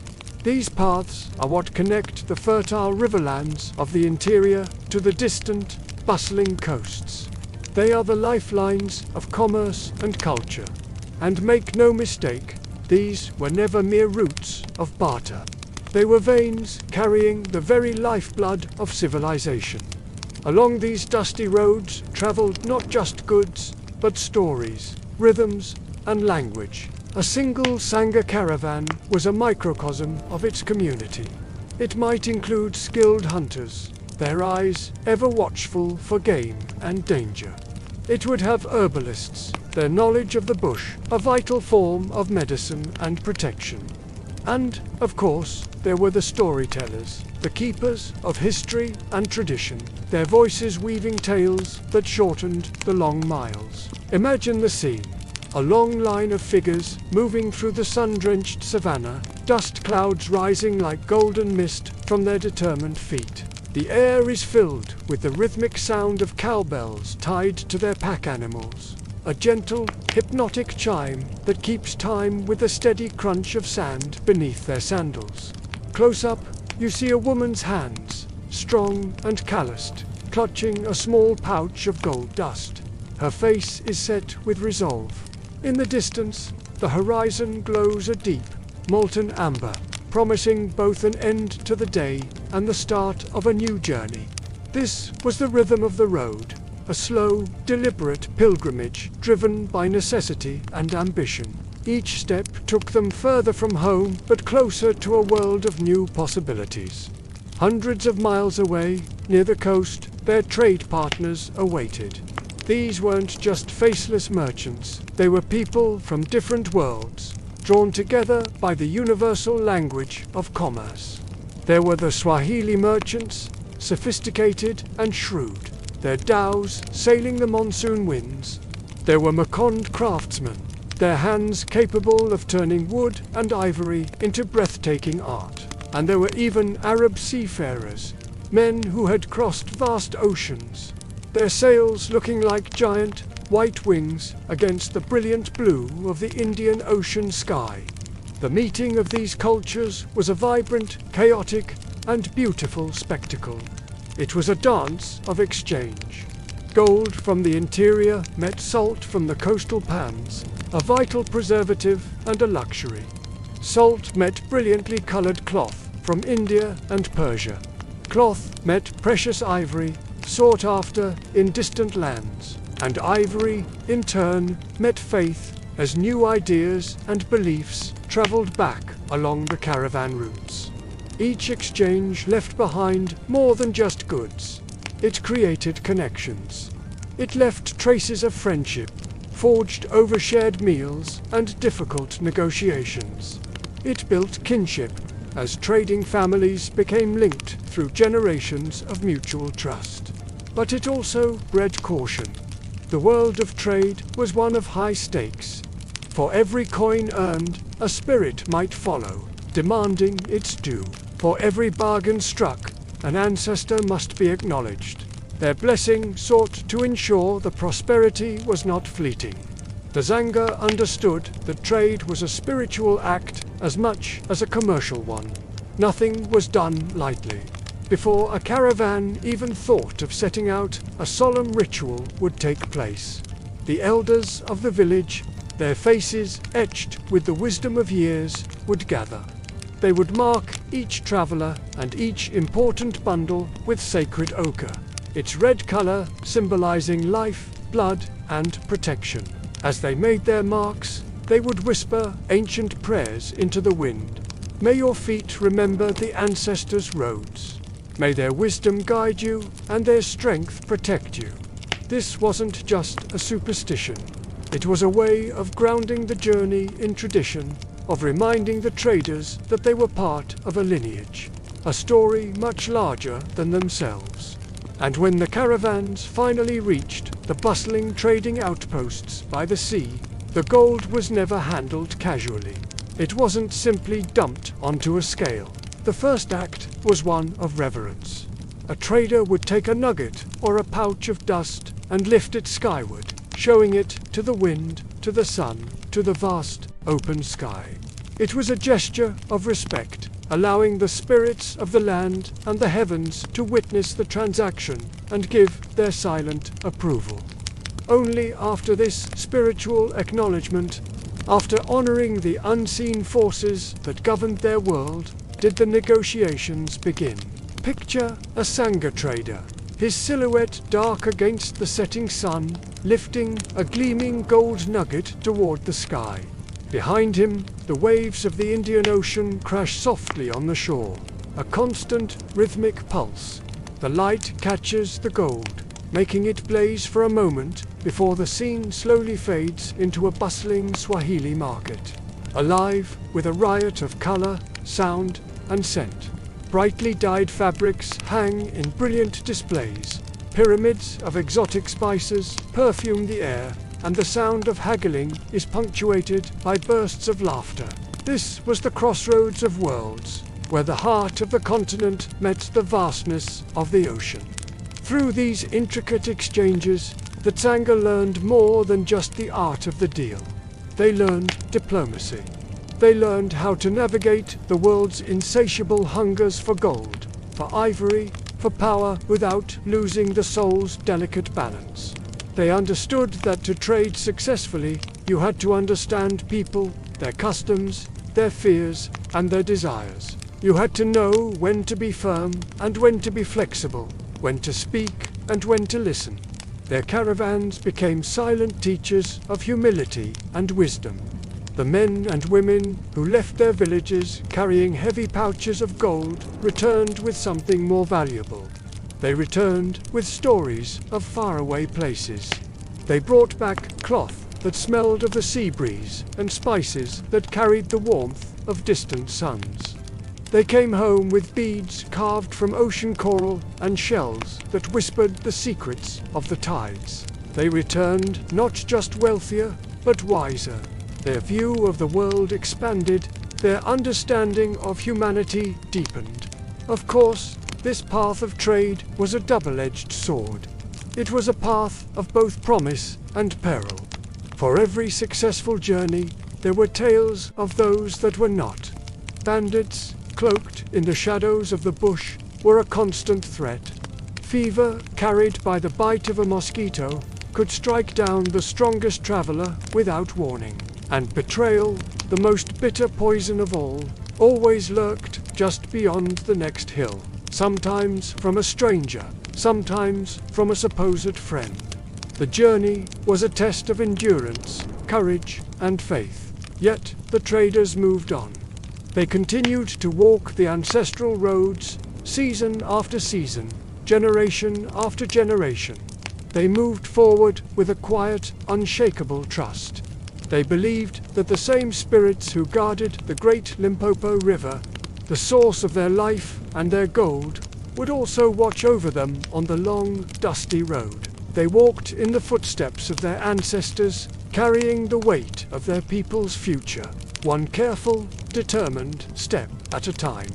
These paths are what connect the fertile riverlands of the interior to the distant, bustling coasts. They are the lifelines of commerce and culture. And make no mistake, these were never mere routes of barter. They were veins carrying the very lifeblood of civilization. Along these dusty roads traveled not just goods, but stories, rhythms, and language. A single Tsonga caravan was a microcosm of its community. It might include skilled hunters, their eyes ever watchful for game and danger. It would have herbalists, their knowledge of the bush, a vital form of medicine and protection. And, of course, there were the storytellers, the keepers of history and tradition, their voices weaving tales that shortened the long miles. Imagine the scene. A long line of figures moving through the sun-drenched savannah, dust clouds rising like golden mist from their determined feet. The air is filled with the rhythmic sound of cowbells tied to their pack animals, a gentle, hypnotic chime that keeps time with the steady crunch of sand beneath their sandals. Close up, you see a woman's hands, strong and calloused, clutching a small pouch of gold dust. Her face is set with resolve. In the distance, the horizon glows a deep, molten amber, promising both an end to the day and the start of a new journey. This was the rhythm of the road, a slow, deliberate pilgrimage driven by necessity and ambition. Each step took them further from home, but closer to a world of new possibilities. Hundreds of miles away, near the coast, their trade partners awaited. These weren't just faceless merchants, they were people from different worlds, drawn together by the universal language of commerce. There were the Swahili merchants, sophisticated and shrewd, their dhows sailing the monsoon winds. There were Makonde craftsmen, their hands capable of turning wood and ivory into breathtaking art. And there were even Arab seafarers, men who had crossed vast oceans, their sails looking like giant, white wings against the brilliant blue of the Indian Ocean sky. The meeting of these cultures was a vibrant, chaotic, and beautiful spectacle. It was a dance of exchange. Gold from the interior met salt from the coastal pans, a vital preservative and a luxury. Salt met brilliantly colored cloth from India and Persia. Cloth met precious ivory, sought after in distant lands. And ivory, in turn, met faith as new ideas and beliefs traveled back along the caravan routes. Each exchange left behind more than just goods. It created connections. It left traces of friendship, forged over shared meals and difficult negotiations. It built kinship, as trading families became linked through generations of mutual trust. But it also bred caution. The world of trade was one of high stakes. For every coin earned, a spirit might follow, demanding its due. For every bargain struck, an ancestor must be acknowledged. Their blessing sought to ensure the prosperity was not fleeting. The Tsonga understood that trade was a spiritual act as much as a commercial one. Nothing was done lightly. Before a caravan even thought of setting out, a solemn ritual would take place. The elders of the village, their faces etched with the wisdom of years, would gather. They would mark each traveler and each important bundle with sacred ochre, its red color symbolizing life, blood, and protection. As they made their marks, they would whisper ancient prayers into the wind. May your feet remember the ancestors' roads. May their wisdom guide you and their strength protect you. This wasn't just a superstition. It was a way of grounding the journey in tradition, of reminding the traders that they were part of a lineage, a story much larger than themselves. And when the caravans finally reached the bustling trading outposts by the sea, the gold was never handled casually. It wasn't simply dumped onto a scale. The first act was one of reverence. A trader would take a nugget or a pouch of dust and lift it skyward, showing it to the wind, to the sun, to the vast, open sky. It was a gesture of respect, allowing the spirits of the land and the heavens to witness the transaction and give their silent approval. Only after this spiritual acknowledgement, after honoring the unseen forces that governed their world, did the negotiations begin. Picture a Tsonga trader, his silhouette dark against the setting sun, lifting a gleaming gold nugget toward the sky. Behind him, the waves of the Indian Ocean crash softly on the shore, a constant rhythmic pulse. The light catches the gold, making it blaze for a moment before the scene slowly fades into a bustling Swahili market, alive with a riot of color, sound, and scent. Brightly dyed fabrics hang in brilliant displays. Pyramids of exotic spices perfume the air, and the sound of haggling is punctuated by bursts of laughter. This was the crossroads of worlds, where the heart of the continent met the vastness of the ocean. Through these intricate exchanges, the Tsonga learned more than just the art of the deal. They learned diplomacy. They learned how to navigate the world's insatiable hungers for gold, for ivory, for power without losing the soul's delicate balance. They understood that to trade successfully, you had to understand people, their customs, their fears, and their desires. You had to know when to be firm and when to be flexible, when to speak and when to listen. Their caravans became silent teachers of humility and wisdom. The men and women who left their villages carrying heavy pouches of gold returned with something more valuable. They returned with stories of faraway places. They brought back cloth that smelled of the sea breeze and spices that carried the warmth of distant suns. They came home with beads carved from ocean coral and shells that whispered the secrets of the tides. They returned not just wealthier, but wiser. Their view of the world expanded, their understanding of humanity deepened. Of course, this path of trade was a double-edged sword. It was a path of both promise and peril. For every successful journey, there were tales of those that were not. Bandits, cloaked in the shadows of the bush, were a constant threat. Fever, carried by the bite of a mosquito, could strike down the strongest traveler without warning. And betrayal, the most bitter poison of all, always lurked just beyond the next hill. Sometimes from a stranger, sometimes from a supposed friend. The journey was a test of endurance, courage, and faith. Yet the traders moved on. They continued to walk the ancestral roads, season after season, generation after generation. They moved forward with a quiet, unshakable trust. They believed that the same spirits who guarded the great Limpopo River, the source of their life and their gold, would also watch over them on the long, dusty road. They walked in the footsteps of their ancestors, carrying the weight of their people's future, one careful, determined step at a time.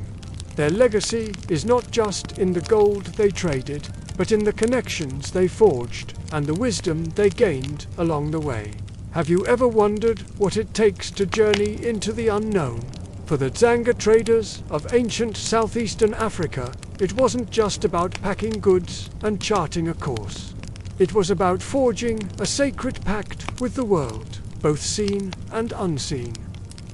Their legacy is not just in the gold they traded, but in the connections they forged and the wisdom they gained along the way. Have you ever wondered what it takes to journey into the unknown? For the Tsonga traders of ancient southeastern Africa, it wasn't just about packing goods and charting a course. It was about forging a sacred pact with the world, both seen and unseen.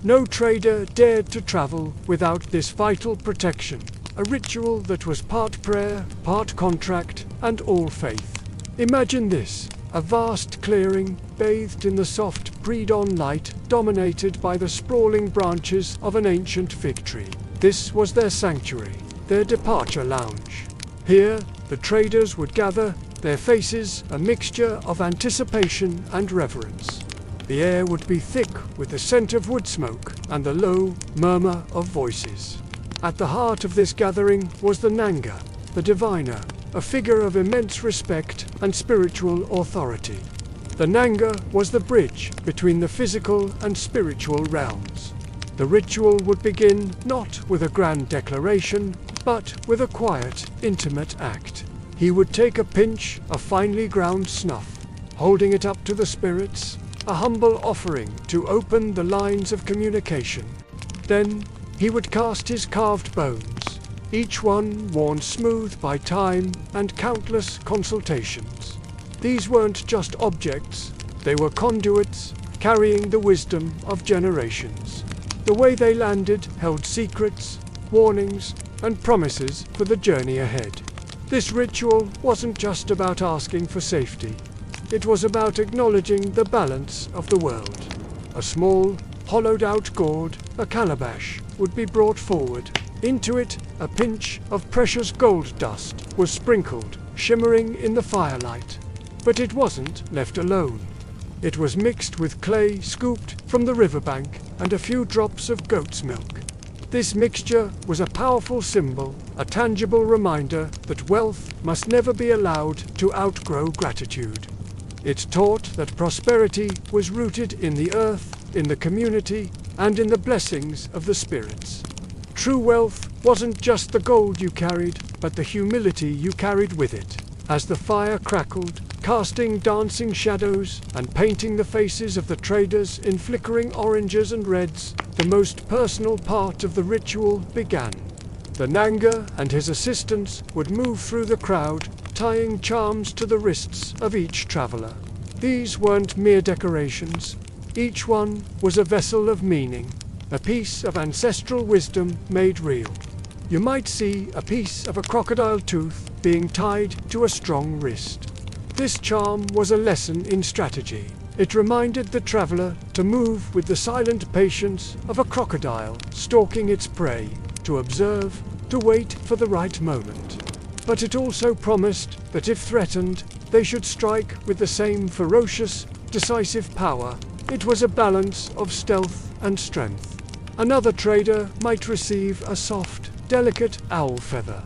No trader dared to travel without this vital protection, a ritual that was part prayer, part contract, and all faith. Imagine this, a vast clearing bathed in the soft pre-dawn light, dominated by the sprawling branches of an ancient fig tree. This was their sanctuary, their departure lounge. Here, the traders would gather, their faces a mixture of anticipation and reverence. The air would be thick with the scent of wood smoke and the low murmur of voices. At the heart of this gathering was the Nanga, the diviner, a figure of immense respect and spiritual authority. The Nanga was the bridge between the physical and spiritual realms. The ritual would begin not with a grand declaration, but with a quiet, intimate act. He would take a pinch of finely ground snuff, holding it up to the spirits, a humble offering to open the lines of communication. Then he would cast his carved bones, each one worn smooth by time and countless consultations. These weren't just objects, they were conduits carrying the wisdom of generations. The way they landed held secrets, warnings, and promises for the journey ahead. This ritual wasn't just about asking for safety. It was about acknowledging the balance of the world. A small, hollowed-out gourd, a calabash, would be brought forward. Into it, a pinch of precious gold dust was sprinkled, shimmering in the firelight. But it wasn't left alone. It was mixed with clay scooped from the riverbank and a few drops of goat's milk. This mixture was a powerful symbol, a tangible reminder that wealth must never be allowed to outgrow gratitude. It taught that prosperity was rooted in the earth, in the community, and in the blessings of the spirits. True wealth wasn't just the gold you carried, but the humility you carried with it. As the fire crackled, casting dancing shadows and painting the faces of the traders in flickering oranges and reds, the most personal part of the ritual began. The Nanga and his assistants would move through the crowd, tying charms to the wrists of each traveler. These weren't mere decorations. Each one was a vessel of meaning, a piece of ancestral wisdom made real. You might see a piece of a crocodile tooth being tied to a strong wrist. This charm was a lesson in strategy. It reminded the traveler to move with the silent patience of a crocodile stalking its prey, to observe, to wait for the right moment. But it also promised that if threatened, they should strike with the same ferocious, decisive power. It was a balance of stealth and strength. Another trader might receive a soft, delicate owl feather.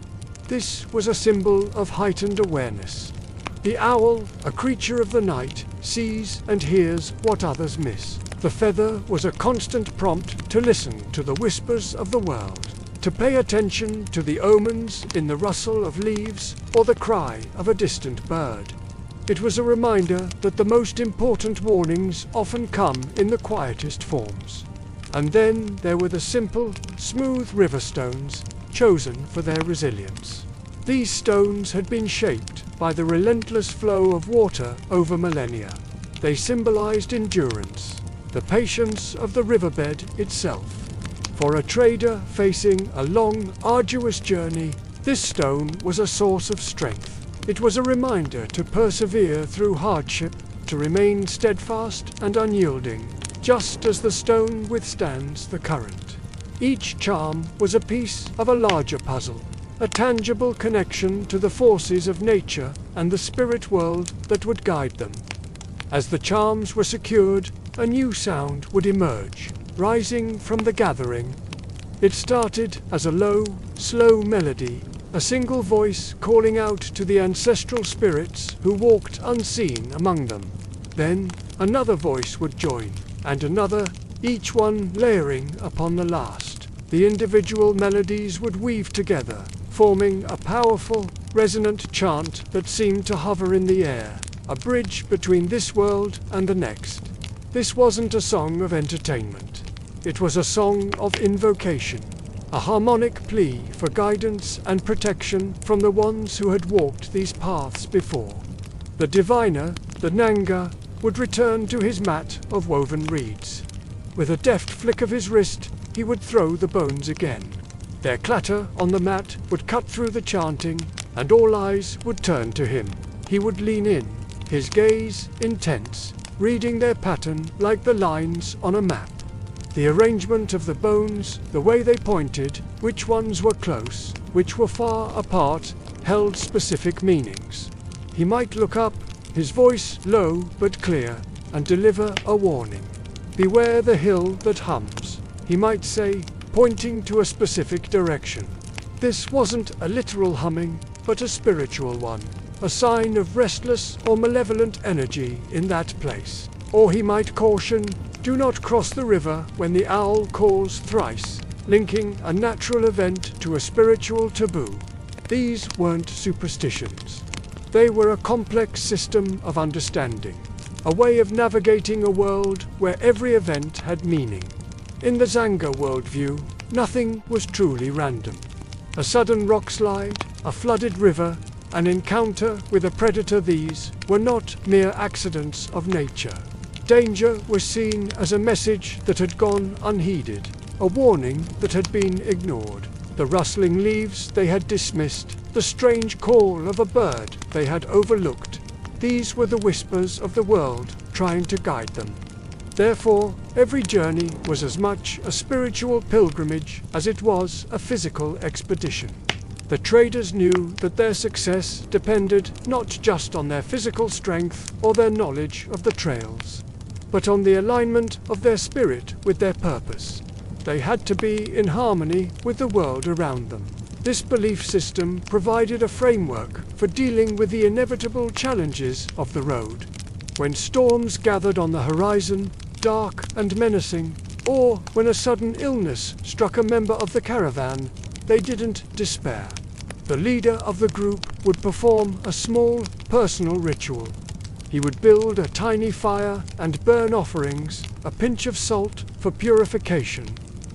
This was a symbol of heightened awareness. The owl, a creature of the night, sees and hears what others miss. The feather was a constant prompt to listen to the whispers of the world, to pay attention to the omens in the rustle of leaves or the cry of a distant bird. It was a reminder that the most important warnings often come in the quietest forms. And then there were the simple, smooth river stones, chosen for their resilience. These stones had been shaped by the relentless flow of water over millennia. They symbolized endurance, the patience of the riverbed itself. For a trader facing a long, arduous journey, this stone was a source of strength. It was a reminder to persevere through hardship, to remain steadfast and unyielding, just as the stone withstands the current. Each charm was a piece of a larger puzzle, a tangible connection to the forces of nature and the spirit world that would guide them. As the charms were secured, a new sound would emerge, rising from the gathering. It started as a low, slow melody, a single voice calling out to the ancestral spirits who walked unseen among them. Then another voice would join, and another, each one layering upon the last. The individual melodies would weave together, forming a powerful, resonant chant that seemed to hover in the air, a bridge between this world and the next. This wasn't a song of entertainment. It was a song of invocation, a harmonic plea for guidance and protection from the ones who had walked these paths before. The diviner, the Nanga, would return to his mat of woven reeds. With a deft flick of his wrist, he would throw the bones again. Their clatter on the mat would cut through the chanting, and all eyes would turn to him. He would lean in, his gaze intense, reading their pattern like the lines on a map. The arrangement of the bones, the way they pointed, which ones were close, which were far apart, held specific meanings. He might look up, his voice low but clear, and deliver a warning. "Beware the hill that hums," he might say, pointing to a specific direction. This wasn't a literal humming, but a spiritual one, a sign of restless or malevolent energy in that place. Or he might caution, "Do not cross the river when the owl calls thrice," linking a natural event to a spiritual taboo. These weren't superstitions. They were a complex system of understanding, a way of navigating a world where every event had meaning. In the Tsonga worldview, nothing was truly random. A sudden rock slide, a flooded river, an encounter with a predator, these were not mere accidents of nature. Danger was seen as a message that had gone unheeded, a warning that had been ignored. The rustling leaves they had dismissed, the strange call of a bird they had overlooked. These were the whispers of the world trying to guide them. Therefore, every journey was as much a spiritual pilgrimage as it was a physical expedition. The traders knew that their success depended not just on their physical strength or their knowledge of the trails, but on the alignment of their spirit with their purpose. They had to be in harmony with the world around them. This belief system provided a framework for dealing with the inevitable challenges of the road. When storms gathered on the horizon, dark and menacing, or when a sudden illness struck a member of the caravan, they didn't despair. The leader of the group would perform a small, personal ritual. He would build a tiny fire and burn offerings, a pinch of salt for purification,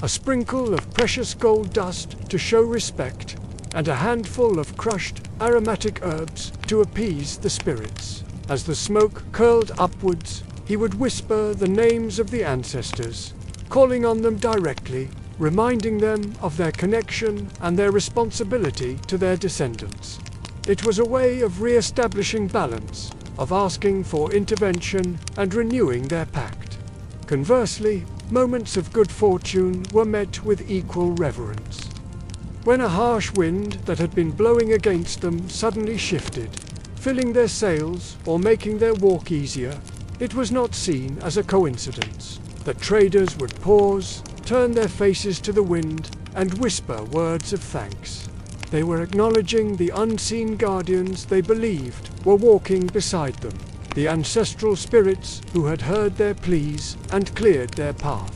a sprinkle of precious gold dust to show respect, and a handful of crushed, aromatic herbs to appease the spirits. As the smoke curled upwards, he would whisper the names of the ancestors, calling on them directly, reminding them of their connection and their responsibility to their descendants. It was a way of re-establishing balance, of asking for intervention and renewing their pact. Conversely, moments of good fortune were met with equal reverence. When a harsh wind that had been blowing against them suddenly shifted, filling their sails or making their walk easier, it was not seen as a coincidence. The traders would pause, turn their faces to the wind, and whisper words of thanks. They were acknowledging the unseen guardians they believed were walking beside them, the ancestral spirits who had heard their pleas and cleared their path.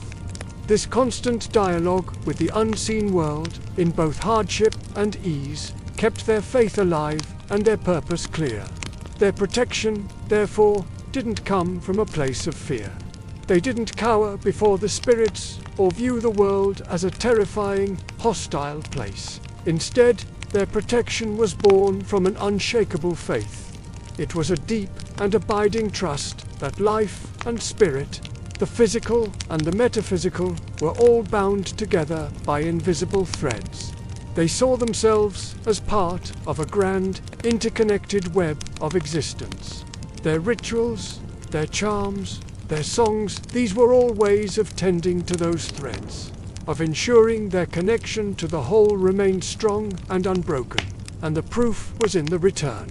This constant dialogue with the unseen world, in both hardship and ease, kept their faith alive and their purpose clear. Their protection, therefore, didn't come from a place of fear. They didn't cower before the spirits or view the world as a terrifying, hostile place. Instead, their protection was born from an unshakable faith. It was a deep and abiding trust that life and spirit, the physical and the metaphysical, were all bound together by invisible threads. They saw themselves as part of a grand, interconnected web of existence. Their rituals, their charms, their songs, these were all ways of tending to those threads, of ensuring their connection to the whole remained strong and unbroken, and the proof was in the return.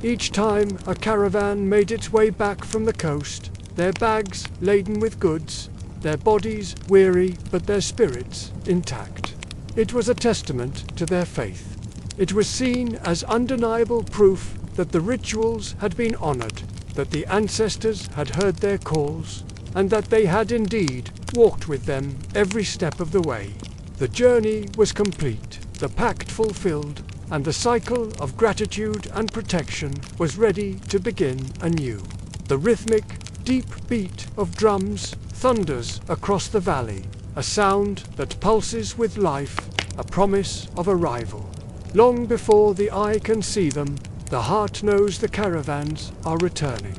Each time a caravan made its way back from the coast, their bags laden with goods, their bodies weary but their spirits intact. It was a testament to their faith. It was seen as undeniable proof that the rituals had been honored, that the ancestors had heard their calls, and that they had indeed walked with them every step of the way. The journey was complete, the pact fulfilled, and the cycle of gratitude and protection was ready to begin anew. The rhythmic, deep beat of drums thunders across the valley, a sound that pulses with life, a promise of arrival. Long before the eye can see them, the heart knows the caravans are returning.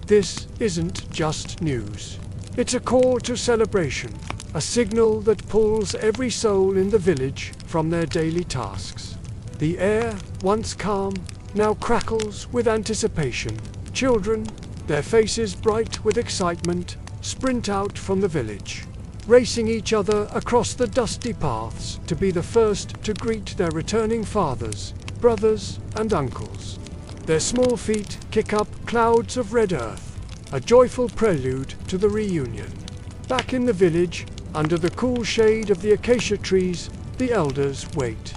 This isn't just news. It's a call to celebration, a signal that pulls every soul in the village from their daily tasks. The air, once calm, now crackles with anticipation. Children, their faces bright with excitement, sprint out from the village, racing each other across the dusty paths to be the first to greet their returning fathers, brothers, and uncles. Their small feet kick up clouds of red earth, a joyful prelude to the reunion. Back in the village, under the cool shade of the acacia trees, the elders wait.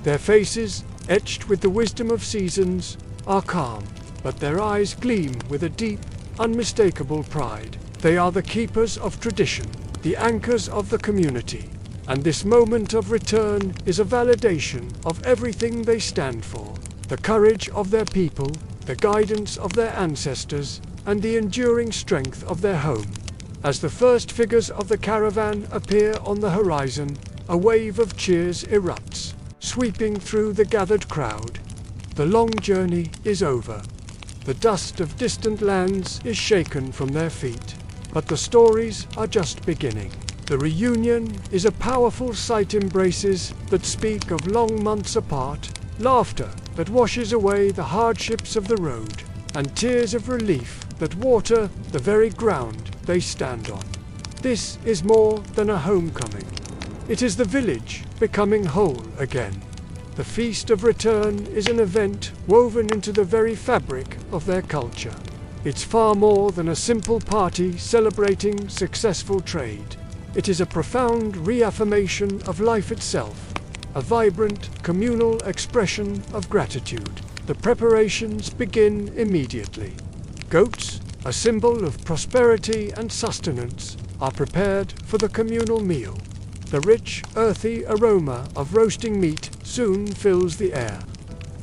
Their faces, etched with the wisdom of seasons, are calm, but their eyes gleam with a deep, unmistakable pride. They are the keepers of tradition, the anchors of the community, and this moment of return is a validation of everything they stand for: the courage of their people, the guidance of their ancestors, and the enduring strength of their home. As the first figures of the caravan appear on the horizon, a wave of cheers erupts, sweeping through the gathered crowd. The long journey is over. The dust of distant lands is shaken from their feet. But the stories are just beginning. The reunion is a powerful sight, embraces that speak of long months apart, laughter that washes away the hardships of the road, and tears of relief that water the very ground they stand on. This is more than a homecoming. It is the village becoming whole again. The Feast of Return is an event woven into the very fabric of their culture. It's far more than a simple party celebrating successful trade. It is a profound reaffirmation of life itself, a vibrant, communal expression of gratitude. The preparations begin immediately. Goats, a symbol of prosperity and sustenance, are prepared for the communal meal. The rich, earthy aroma of roasting meat soon fills the air,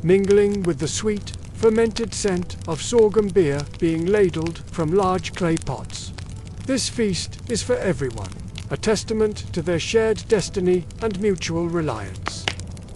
mingling with the sweet, fermented scent of sorghum beer being ladled from large clay pots. This feast is for everyone, a testament to their shared destiny and mutual reliance.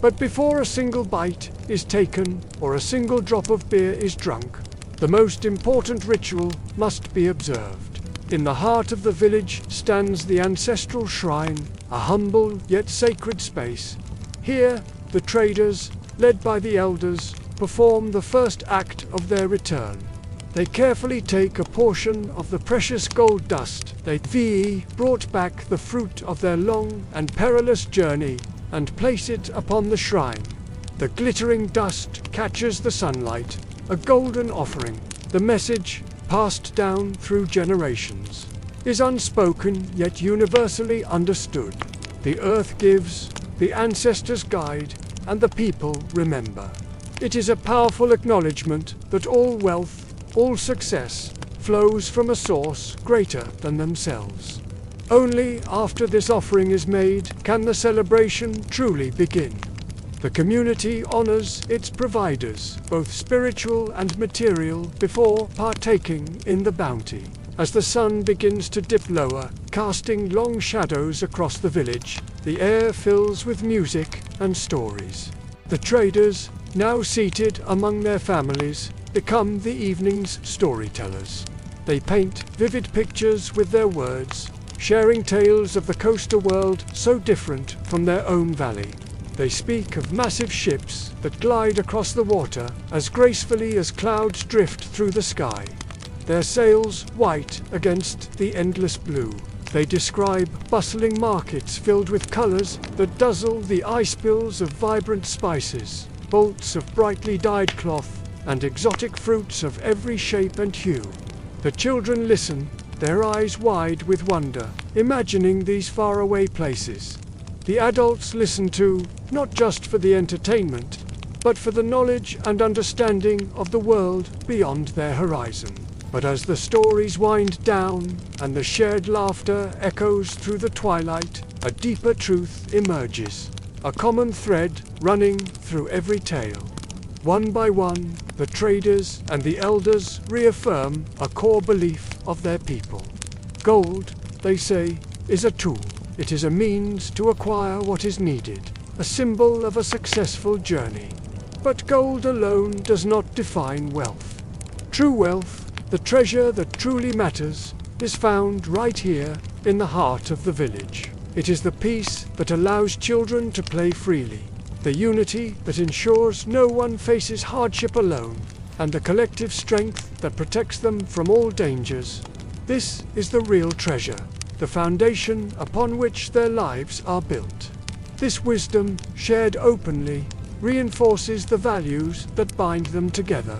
But before a single bite is taken or a single drop of beer is drunk, the most important ritual must be observed. In the heart of the village stands the ancestral shrine, a humble yet sacred space. Here, the traders, led by the elders, perform the first act of their return. They carefully take a portion of the precious gold dust they brought back the fruit of their long and perilous journey and place it upon the shrine. The glittering dust catches the sunlight, a golden offering. The message, passed down through generations, is unspoken yet universally understood. The earth gives, the ancestors guide, and the people remember. It is a powerful acknowledgement that all wealth, all success, flows from a source greater than themselves. Only after this offering is made can the celebration truly begin. The community honors its providers, both spiritual and material, before partaking in the bounty. As the sun begins to dip lower, casting long shadows across the village, the air fills with music and stories. The traders, now seated among their families, become the evening's storytellers. They paint vivid pictures with their words, sharing tales of the coastal world so different from their own valley. They speak of massive ships that glide across the water as gracefully as clouds drift through the sky, their sails white against the endless blue. They describe bustling markets filled with colors that dazzle the eye spills of vibrant spices, bolts of brightly dyed cloth, and exotic fruits of every shape and hue. The children listen, their eyes wide with wonder, imagining these faraway places. The adults listen too, not just for the entertainment, but for the knowledge and understanding of the world beyond their horizon. But as the stories wind down and the shared laughter echoes through the twilight, a deeper truth emerges, a common thread running through every tale. One by one, the traders and the elders reaffirm a core belief of their people. Gold, they say, is a tool. It is a means to acquire what is needed, a symbol of a successful journey. But gold alone does not define wealth. True wealth, the treasure that truly matters, is found right here in the heart of the village. It is the peace that allows children to play freely, the unity that ensures no one faces hardship alone, and the collective strength that protects them from all dangers. This is the real treasure, the foundation upon which their lives are built. This wisdom, shared openly, reinforces the values that bind them together,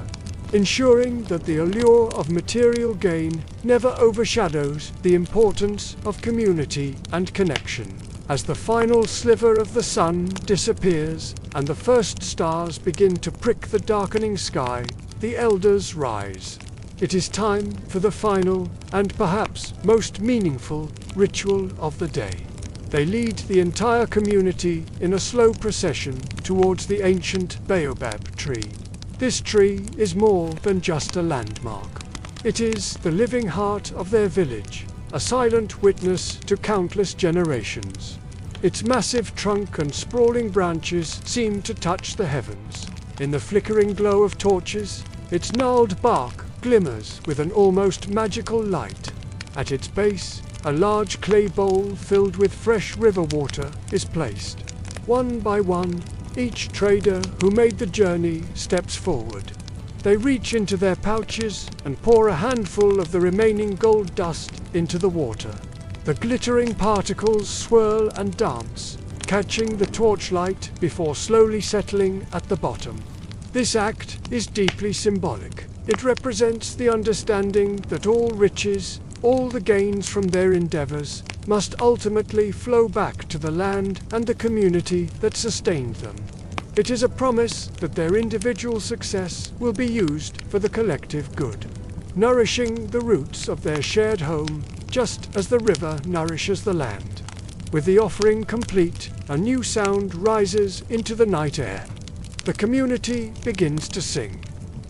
ensuring that the allure of material gain never overshadows the importance of community and connection. As the final sliver of the sun disappears and the first stars begin to prick the darkening sky, the elders rise. It is time for the final and perhaps most meaningful ritual of the day. They lead the entire community in a slow procession towards the ancient baobab tree. This tree is more than just a landmark. It is the living heart of their village, a silent witness to countless generations. Its massive trunk and sprawling branches seem to touch the heavens. In the flickering glow of torches, its gnarled bark glimmers with an almost magical light. At its base, a large clay bowl filled with fresh river water is placed. One by one, each trader who made the journey steps forward. They reach into their pouches and pour a handful of the remaining gold dust into the water. The glittering particles swirl and dance, catching the torchlight before slowly settling at the bottom. This act is deeply symbolic. It represents the understanding that all riches, all the gains from their endeavors, must ultimately flow back to the land and the community that sustained them. It is a promise that their individual success will be used for the collective good, nourishing the roots of their shared home just as the river nourishes the land. With the offering complete, a new sound rises into the night air. The community begins to sing.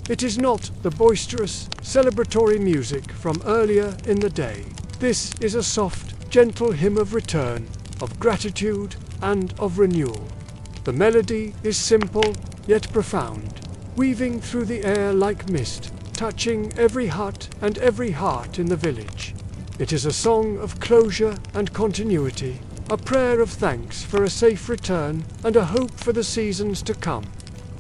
It is not the boisterous, celebratory music from earlier in the day. This is a soft, gentle hymn of return, of gratitude, and of renewal. The melody is simple, yet profound, weaving through the air like mist, touching every hut and every heart in the village. It is a song of closure and continuity, a prayer of thanks for a safe return and a hope for the seasons to come.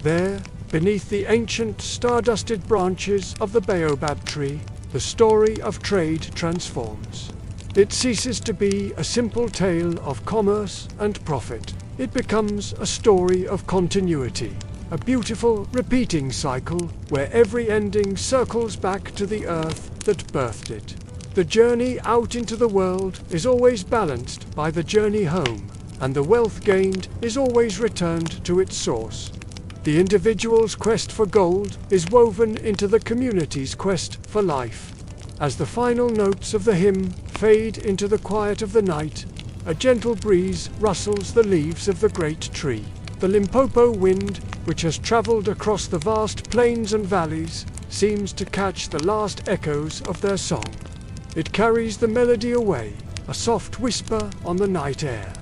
There, Beneath the ancient star-dusted branches of the baobab tree, the story of trade transforms. It ceases to be a simple tale of commerce and profit. It becomes a story of continuity, a beautiful repeating cycle where every ending circles back to the earth that birthed it. The journey out into the world is always balanced by the journey home, and the wealth gained is always returned to its source. The individual's quest for gold is woven into the community's quest for life. As the final notes of the hymn fade into the quiet of the night, a gentle breeze rustles the leaves of the great tree. The Limpopo wind, which has traveled across the vast plains and valleys, seems to catch the last echoes of their song. It carries the melody away, a soft whisper on the night air,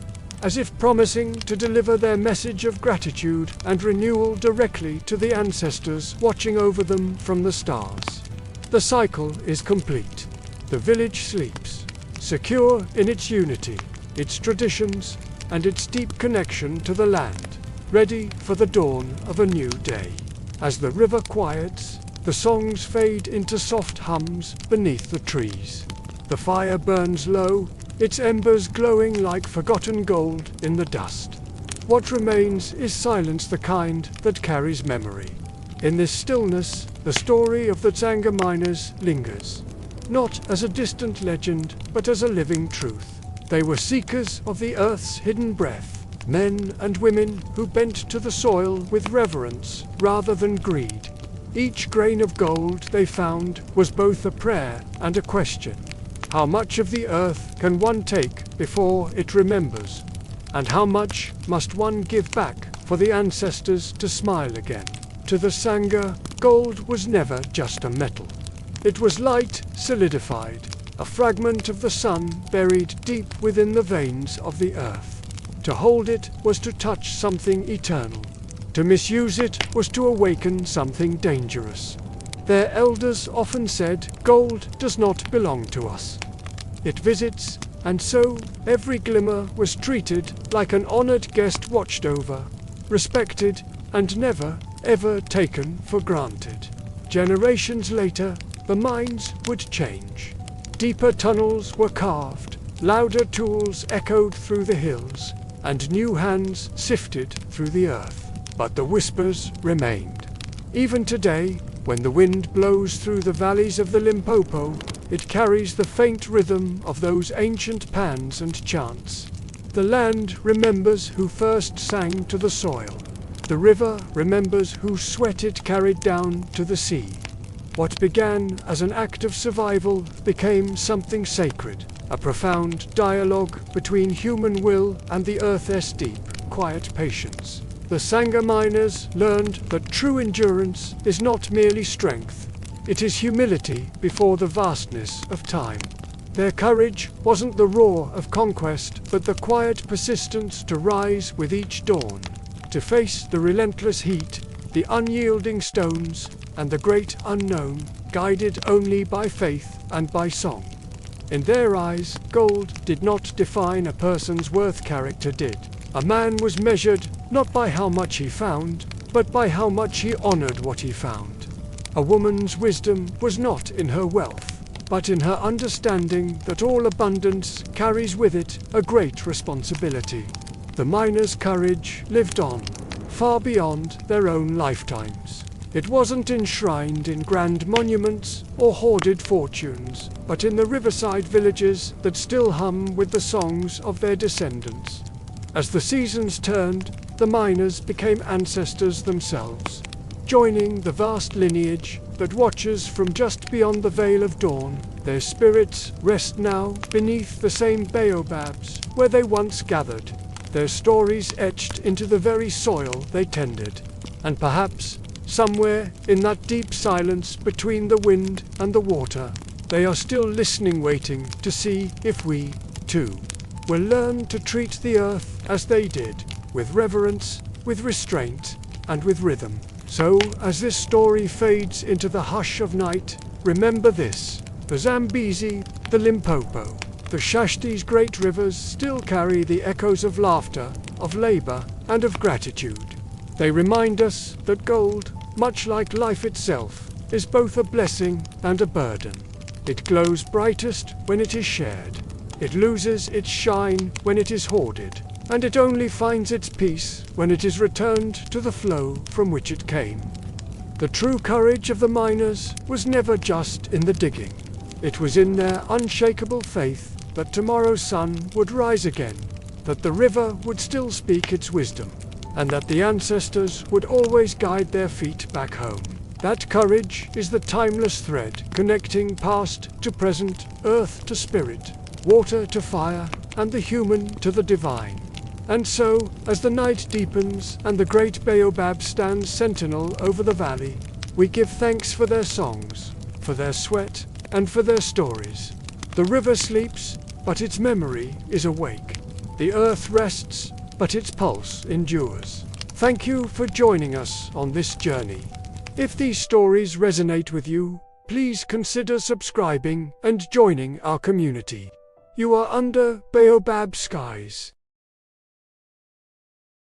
as if promising to deliver their message of gratitude and renewal directly to the ancestors watching over them from the stars. The cycle is complete. The village sleeps, secure in its unity, its traditions, and its deep connection to the land, ready for the dawn of a new day. As the river quiets, the songs fade into soft hums beneath the trees. The fire burns low, its embers glowing like forgotten gold in the dust. What remains is silence, the kind that carries memory. In this stillness, the story of the Tsonga miners lingers, not as a distant legend, but as a living truth. They were seekers of the earth's hidden breath, men and women who bent to the soil with reverence rather than greed. Each grain of gold they found was both a prayer and a question. How much of the earth can one take before it remembers? And how much must one give back for the ancestors to smile again? To the Tsonga, gold was never just a metal. It was light solidified, a fragment of the sun buried deep within the veins of the earth. To hold it was to touch something eternal. To misuse it was to awaken something dangerous. Their elders often said, "Gold does not belong to us. It visits," and so every glimmer was treated like an honored guest, watched over, respected, and never, ever taken for granted. Generations later, the mines would change. Deeper tunnels were carved, louder tools echoed through the hills, and new hands sifted through the earth. But the whispers remained. Even today, when the wind blows through the valleys of the Limpopo, it carries the faint rhythm of those ancient pans and chants. The land remembers who first sang to the soil. The river remembers whose sweat it carried down to the sea. What began as an act of survival became something sacred, a profound dialogue between human will and the earth's deep, quiet patience. The Tsonga miners learned that true endurance is not merely strength, it is humility before the vastness of time. Their courage wasn't the roar of conquest, but the quiet persistence to rise with each dawn, to face the relentless heat, the unyielding stones, and the great unknown, guided only by faith and by song. In their eyes, gold did not define a person's worth, character did. A man was measured not by how much he found, but by how much he honored what he found. A woman's wisdom was not in her wealth, but in her understanding that all abundance carries with it a great responsibility. The miners' courage lived on, far beyond their own lifetimes. It wasn't enshrined in grand monuments or hoarded fortunes, but in the riverside villages that still hum with the songs of their descendants. As the seasons turned, the miners became ancestors themselves, joining the vast lineage that watches from just beyond the veil of dawn. Their spirits rest now beneath the same baobabs where they once gathered, their stories etched into the very soil they tended. And perhaps, somewhere in that deep silence between the wind and the water, they are still listening, waiting to see if we, too, will learn to treat the earth as they did, with reverence, with restraint, and with rhythm. So, as this story fades into the hush of night, remember this: the Zambezi, the Limpopo, the Shashti's great rivers still carry the echoes of laughter, of labor, and of gratitude. They remind us that gold, much like life itself, is both a blessing and a burden. It glows brightest when it is shared. It loses its shine when it is hoarded, and it only finds its peace when it is returned to the flow from which it came. The true courage of the miners was never just in the digging. It was in their unshakable faith that tomorrow's sun would rise again, that the river would still speak its wisdom, and that the ancestors would always guide their feet back home. That courage is the timeless thread connecting past to present, earth to spirit, water to fire, and the human to the divine. And so, as the night deepens and the great baobab stands sentinel over the valley, we give thanks for their songs, for their sweat, and for their stories. The river sleeps, but its memory is awake. The earth rests, but its pulse endures. Thank you for joining us on this journey. If these stories resonate with you, please consider subscribing and joining our community. You are under baobab skies.